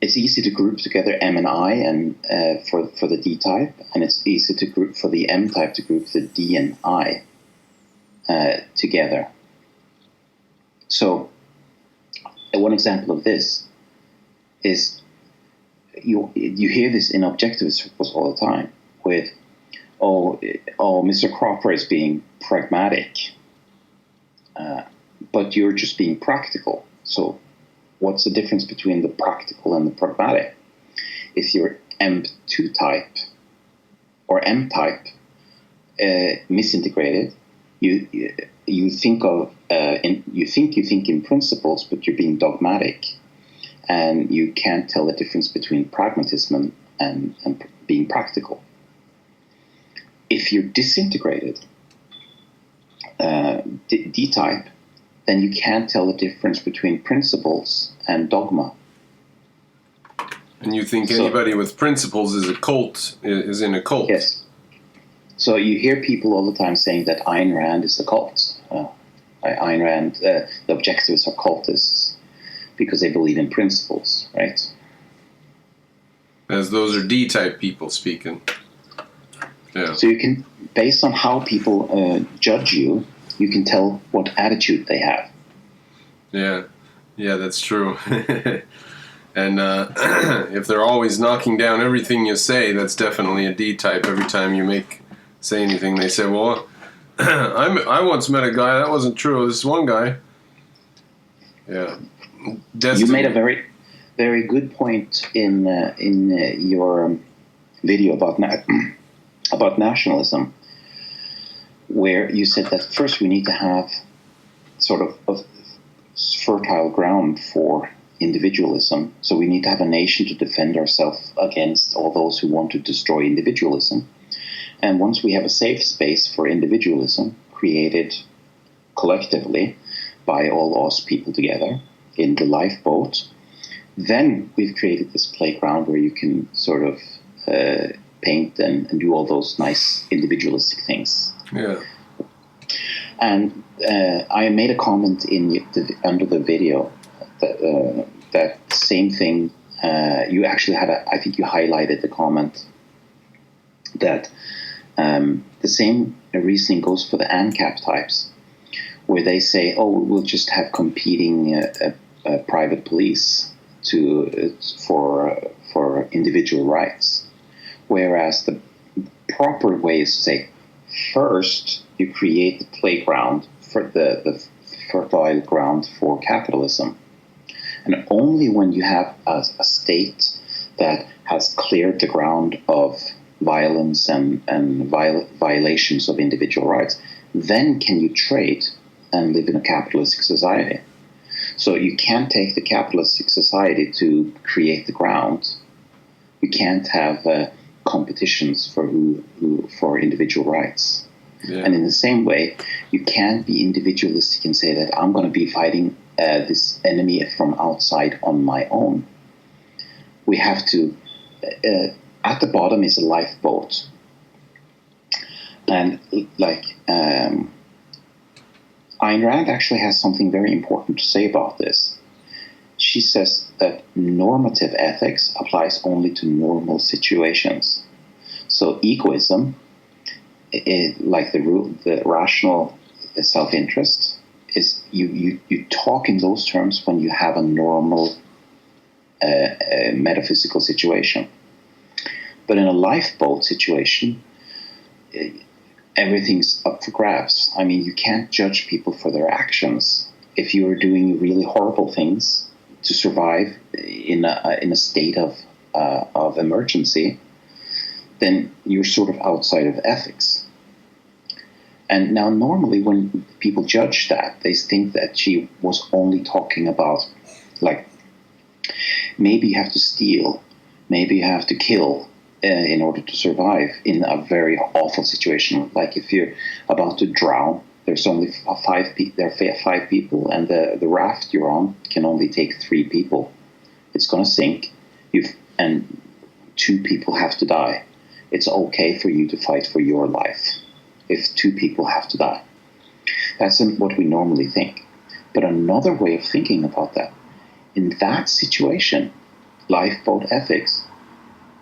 it's easy to group together M and I and for the D type, and it's easy to group for the M type to group the D and I together. So one example of this is you hear this in objectivist circles all the time with, Mr. Cropper is being pragmatic, but you're just being practical. So what's the difference between the practical and the pragmatic? If you're M2 type or M type, misintegrated, you think in principles, but you're being dogmatic, and you can't tell the difference between pragmatism and being practical. If you're disintegrated, D type, then you can't tell the difference between principles and dogma. And you think anybody with principles is in a cult? Yes. So you hear people all the time saying that Ayn Rand is a cult. Ayn Rand, the objectivists are cultists because they believe in principles, right? As those are D-type people speaking. Yeah. So you can, based on how people judge you, you can tell what attitude they have. Yeah, that's true. And if they're always knocking down everything you say, that's definitely a D-type. Every time you say anything, they say, well, I once met a guy, that wasn't true, this one guy. Yeah. You made a very very good point in your video about about nationalism, where you said that first we need to have sort of a fertile ground for individualism. So we need to have a nation to defend ourselves against all those who want to destroy individualism. And once we have a safe space for individualism created collectively by all us people together in the lifeboat, then we've created this playground where you can sort of paint and do all those nice individualistic things. Yeah. And I made a comment under the video that same thing. You actually had I think you highlighted the comment that the same reasoning goes for the ANCAP types, where they say, "Oh, we'll just have competing private police for individual rights," whereas the proper way is to say, first you create the playground for the fertile ground for capitalism, and only when you have a state that has cleared the ground of violence and violations of individual rights, then can you trade and live in a capitalistic society. So you can't take the capitalistic society to create the ground. You can't have competitions for individual rights. Yeah. And in the same way, you can't be individualistic and say that I'm going to be fighting this enemy from outside on my own. We have to, at the bottom is a lifeboat. And like Ayn Rand actually has something very important to say about this. She says that normative ethics applies only to normal situations. So egoism, like the rational self-interest, is you talk in those terms when you have a normal metaphysical situation. But in a lifeboat situation, everything's up for grabs. I mean, you can't judge people for their actions. If you are doing really horrible things to survive in a state of emergency, then you're sort of outside of ethics. And now normally when people judge that, they think that she was only talking about, like, maybe you have to steal, maybe you have to kill in order to survive in a very awful situation. Like if you're about to drown, there's only five people, and the raft you're on can only take 3 people. It's going to sink, and 2 people have to die. It's okay for you to fight for your life if 2 people have to die. That's what we normally think. But another way of thinking about that, in that situation, lifeboat ethics,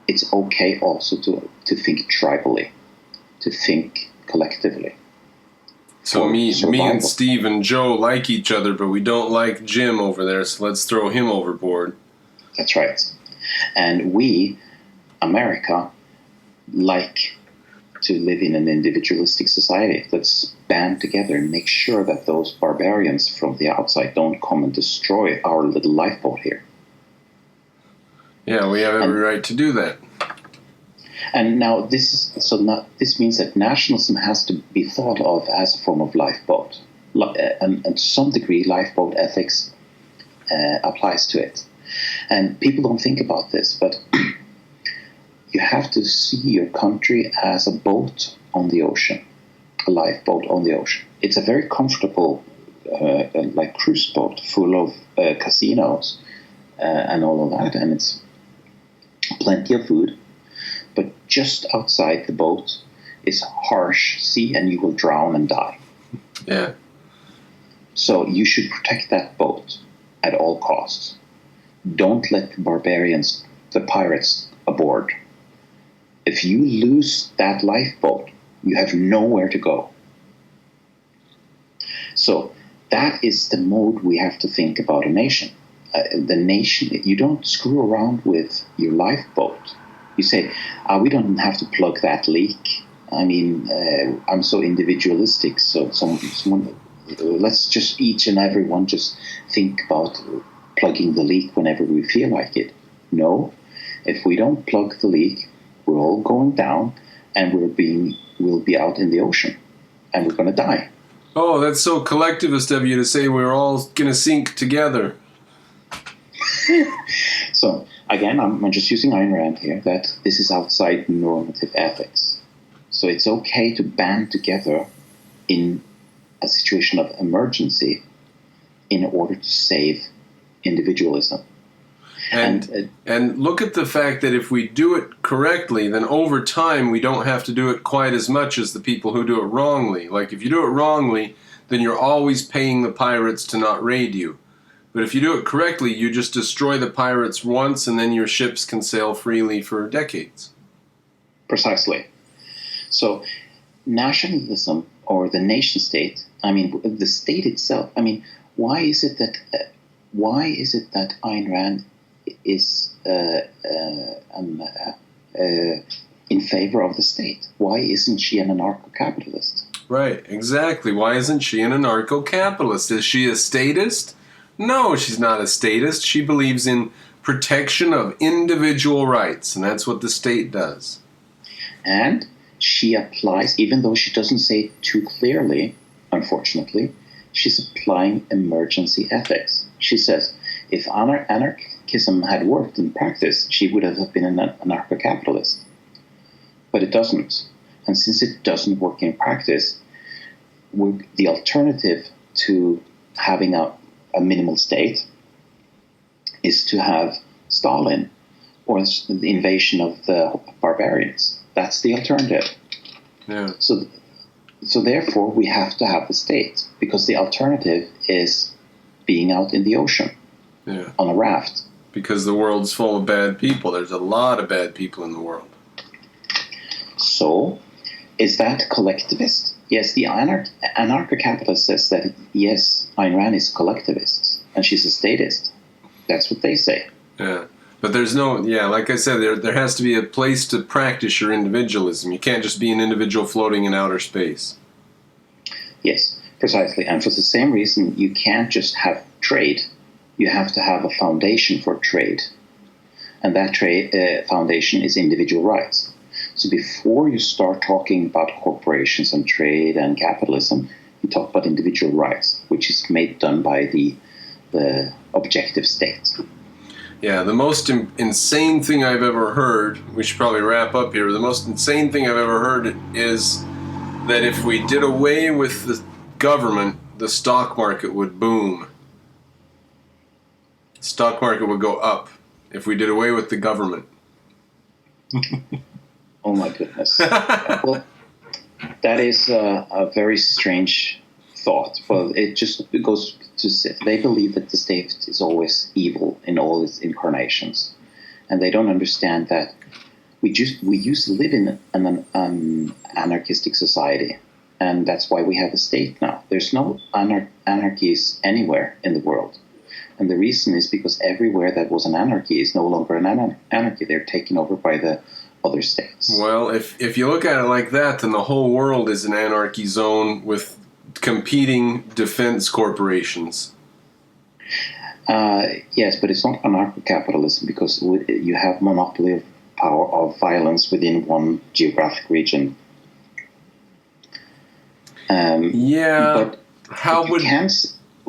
it's okay also to think tribally, to think collectively. So me and Steve and Joe like each other, but we don't like Jim over there, so let's throw him overboard. That's right. And we, America, like to live in an individualistic society. Let's band together and make sure that those barbarians from the outside don't come and destroy our little lifeboat here. Yeah, we have every right to do that. And now this means that nationalism has to be thought of as a form of lifeboat. And to some degree, lifeboat ethics applies to it. And people don't think about this, but you have to see your country as a boat on the ocean, a lifeboat on the ocean. It's a very comfortable, like cruise boat full of casinos and all of that, and it's plenty of food. But just outside the boat is harsh sea, and you will drown and die. Yeah. So you should protect that boat at all costs. Don't let the barbarians, the pirates, aboard. If you lose that lifeboat, you have nowhere to go. So that is the mode we have to think about a nation. The nation, you don't screw around with your lifeboat. You say, we don't have to plug that leak. I mean, I'm so individualistic. So someone, let's just each and every one just think about plugging the leak whenever we feel like it. No, if we don't plug the leak, we're all going down, and we'll be out in the ocean, and we're going to die. Oh, that's so collectivist of you to say we're all going to sink together. So, again, I'm just using Ayn Rand here, that this is outside normative ethics. So it's okay to band together in a situation of emergency in order to save individualism. And look at the fact that if we do it correctly, then over time we don't have to do it quite as much as the people who do it wrongly. Like if you do it wrongly, then you're always paying the pirates to not raid you. But if you do it correctly, you just destroy the pirates once and then your ships can sail freely for decades. Precisely. So nationalism, or the nation state, I mean the state itself, I mean, why is it that Ayn Rand is in favor of the state? Why isn't she an anarcho-capitalist? Right, exactly. Why isn't she an anarcho-capitalist? Is she a statist? No, she's not a statist. She believes in protection of individual rights, and that's what the state does. And she applies, even though she doesn't say it too clearly, unfortunately, she's applying emergency ethics. She says, if anarchism had worked in practice, she would have been an anarcho-capitalist. But it doesn't. And since it doesn't work in practice, the alternative to having a minimal state is to have Stalin or the invasion of the barbarians. That's the alternative. Yeah. So therefore, we have to have the state, because the alternative is being out in the ocean, yeah, on a raft. Because the world's full of bad people. There's a lot of bad people in the world. So, is that collectivist? Yes, the anarcho-capitalist says that, yes, Ayn Rand is collectivist, and she's a statist. That's what they say. Yeah. But there's no, like I said, there has to be a place to practice your individualism. You can't just be an individual floating in outer space. Yes, precisely. And for the same reason, you can't just have trade. You have to have a foundation for trade. And that foundation is individual rights. So before you start talking about corporations and trade and capitalism, you talk about individual rights, which is done by the objective state. Yeah, the most insane thing I've ever heard, we should probably wrap up here, the most insane thing I've ever heard is that if we did away with the government, the stock market would boom. The stock market would go up if we did away with the government. Oh my goodness. Well, that is a very strange thought. Well, it goes to say they believe that the state is always evil in all its incarnations, and they don't understand that we used to live in an anarchistic society, and that's why we have a state now. There's no anarchies anywhere in the world, and the reason is because everywhere that was an anarchy is no longer an anarchy. They're taken over by the other states. Well, if you look at it like that, then the whole world is an anarchy zone with competing defense corporations. Yes, but it's not anarcho-capitalism, because you have monopoly of power of violence within one geographic region.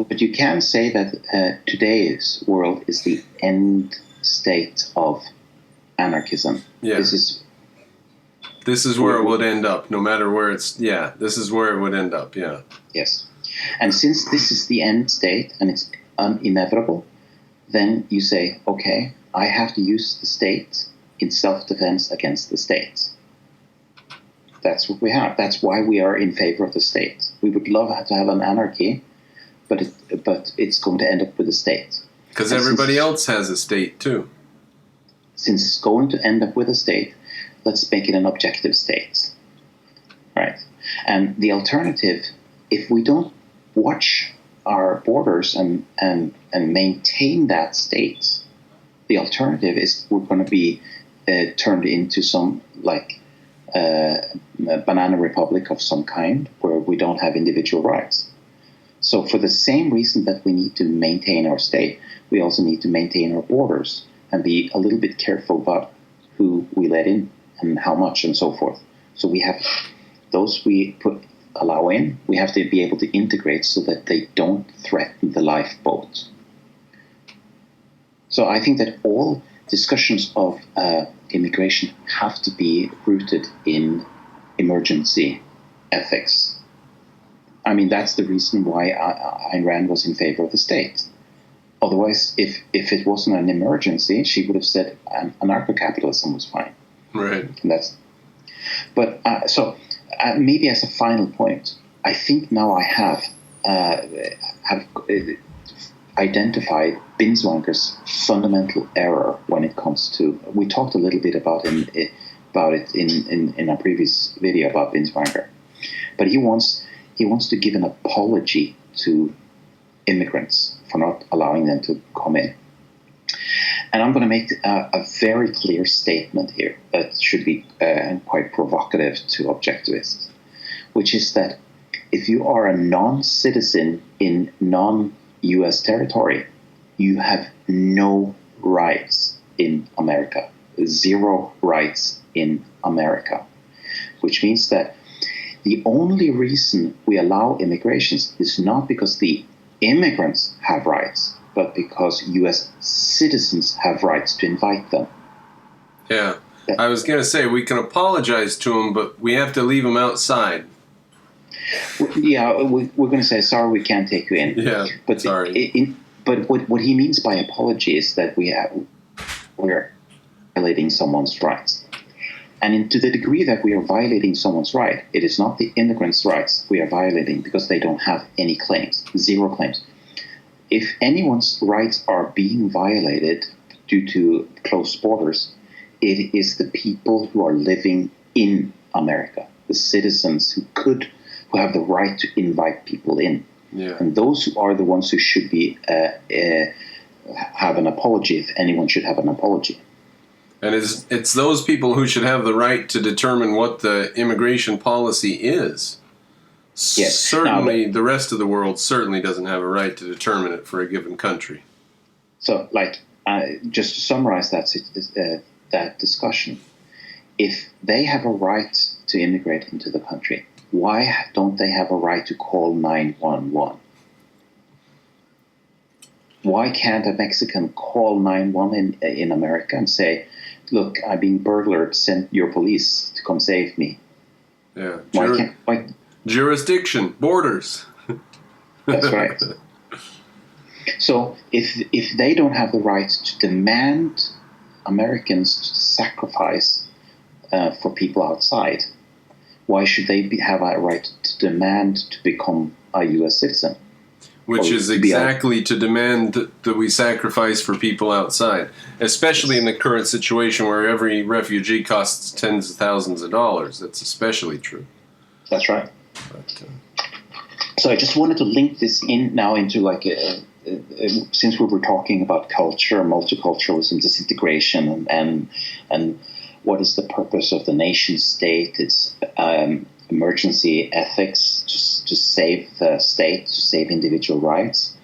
But you can say that today's world is the end state of anarchism. Yeah. This is where it would end up, no matter where it's... Yeah, this is where it would end up, yeah. Yes. And since this is the end state, and it's inevitable, then you say, okay, I have to use the state in self-defense against the state. That's what we have. That's why we are in favor of the state. We would love to have an anarchy, but it's going to end up with the state. Because everybody else has a state, too. Since it's going to end up with a state, let's make it an objective state. Right? And the alternative, if we don't watch our borders and maintain that state, the alternative is we're going to be turned into some a banana republic of some kind where we don't have individual rights. So for the same reason that we need to maintain our state, we also need to maintain our borders and be a little bit careful about who we let in and how much and so forth. So we have those we allow in, we have to be able to integrate so that they don't threaten the lifeboat. So I think that all discussions of immigration have to be rooted in emergency ethics. I mean, that's the reason why Ayn Rand was in favor of the state. Otherwise, if it wasn't an emergency, she would have said anarcho-capitalism was fine. Right. And maybe as a final point, I think now I have identified Binswanger's fundamental error when it comes to. We talked a little bit about it in a previous video about Binswanger, but he wants to give an apology to immigrants for not allowing them to come in. And I'm going to make a very clear statement here that should be quite provocative to objectivists, which is that if you are a non-citizen in non-US territory, you have no rights in America, 0 rights in America, which means that the only reason we allow immigrations is not because the immigrants have rights, but because U.S. citizens have rights to invite them. Yeah. I was going to say, we can apologize to them, but we have to leave them outside. Yeah, we're going to say, sorry, we can't take you in. Yeah, but sorry. But what he means by apology is that we're violating someone's rights. And to the degree that we are violating someone's right, it is not the immigrants' rights we are violating because they don't have any claims, 0 claims. If anyone's rights are being violated due to closed borders, it is the people who are living in America, the citizens who have the right to invite people in. Yeah. And those who are the ones who should be have an apology, if anyone should have an apology. And it's those people who should have the right to determine what the immigration policy is. Yes. Certainly, the rest of the world certainly doesn't have a right to determine it for a given country. So, just to summarize that discussion, if they have a right to immigrate into the country, why don't they have a right to call 911? Why can't a Mexican call 911 in America and say, look, I'm being burglared, send your police to come save me? Yeah. Why Jurisdiction, borders. That's right. So if they don't have the right to demand Americans to sacrifice for people outside, why should they have a right to demand to become a U.S. citizen? Which is exactly to demand that we sacrifice for people outside, especially in the current situation where every refugee costs tens of thousands of dollars. That's especially true. That's right. So I just wanted to link this in now into since we were talking about culture, multiculturalism, disintegration, and what is the purpose of the nation state? It's emergency ethics to save the state, to save individual rights.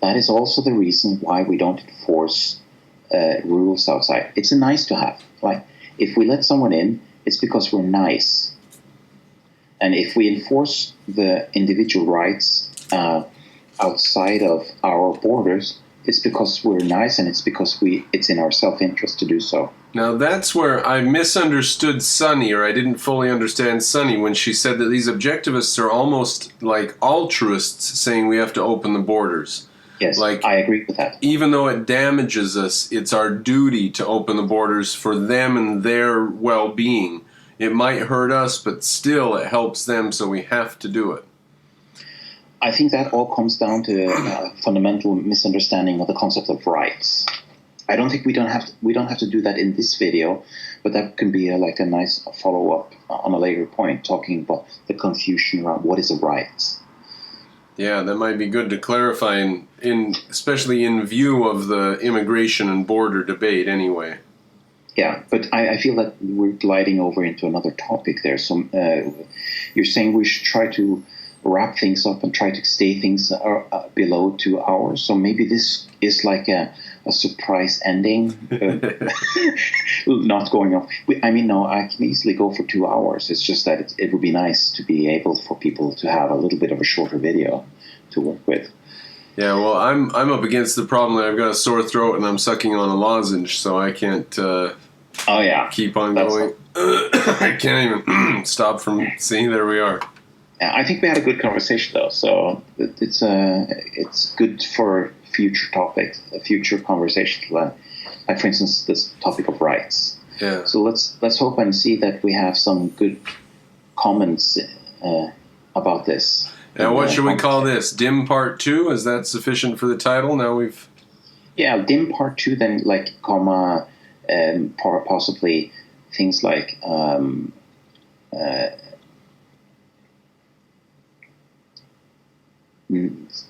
That is also the reason why we don't enforce rules outside. It's a nice to have. Like if we let someone in, it's because we're nice. And if we enforce the individual rights outside of our borders, it's because we're nice, and it's because it's in our self-interest to do so. Now that's where I misunderstood Sunny, or I didn't fully understand Sunny when she said that these objectivists are almost like altruists saying we have to open the borders. Yes, I agree with that. Even though it damages us, it's our duty to open the borders for them and their well-being. It might hurt us, but still it helps them, so we have to do it. I think that all comes down to a fundamental misunderstanding of the concept of rights. I don't think we don't have to do that in this video, but that can be a nice follow-up on a later point, talking about the confusion around what is a right. Yeah, that might be good to clarify, especially in view of the immigration and border debate anyway. Yeah, but I feel that we're gliding over into another topic there. So you're saying we should try to wrap things up and try to stay things below 2 hours. So maybe this is like a surprise ending, not going off. I mean, no, I can easily go for 2 hours. It's just that it would be nice to be able for people to have a little bit of a shorter video to work with. Yeah, well, I'm up against the problem that I've got a sore throat and I'm sucking on a lozenge, so I can't keep on going. I can't even stop from seeing. There we are. I think we had a good conversation, though, so it's good for future topics, future conversations, like for instance, this topic of rights. Yeah. So let's hope and see that we have some good comments about this. Now, what should we call this? Dim Part 2? Is that sufficient for the title? Now we've... Yeah, Dim Part 2, then like comma, possibly things like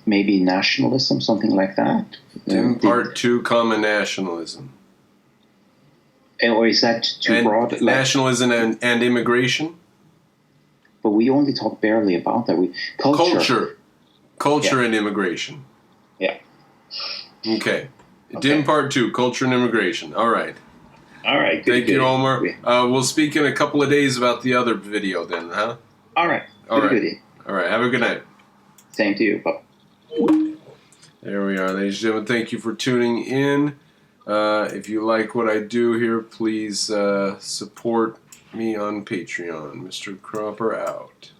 maybe nationalism, something like that. Dim Part 2, comma, nationalism. Or is that too broad? Nationalism and immigration? But we only talk barely about that. Culture and immigration. Yeah. Okay. Dim Part 2, culture and immigration. All right. All right. Thank you, Omar. We'll speak in a couple of days about the other video then, huh? All right. All right. Have a good night. Same to you. Bye. There we are, ladies and gentlemen. Thank you for tuning in. If you like what I do here, please support me on Patreon. Mr. Cropper out.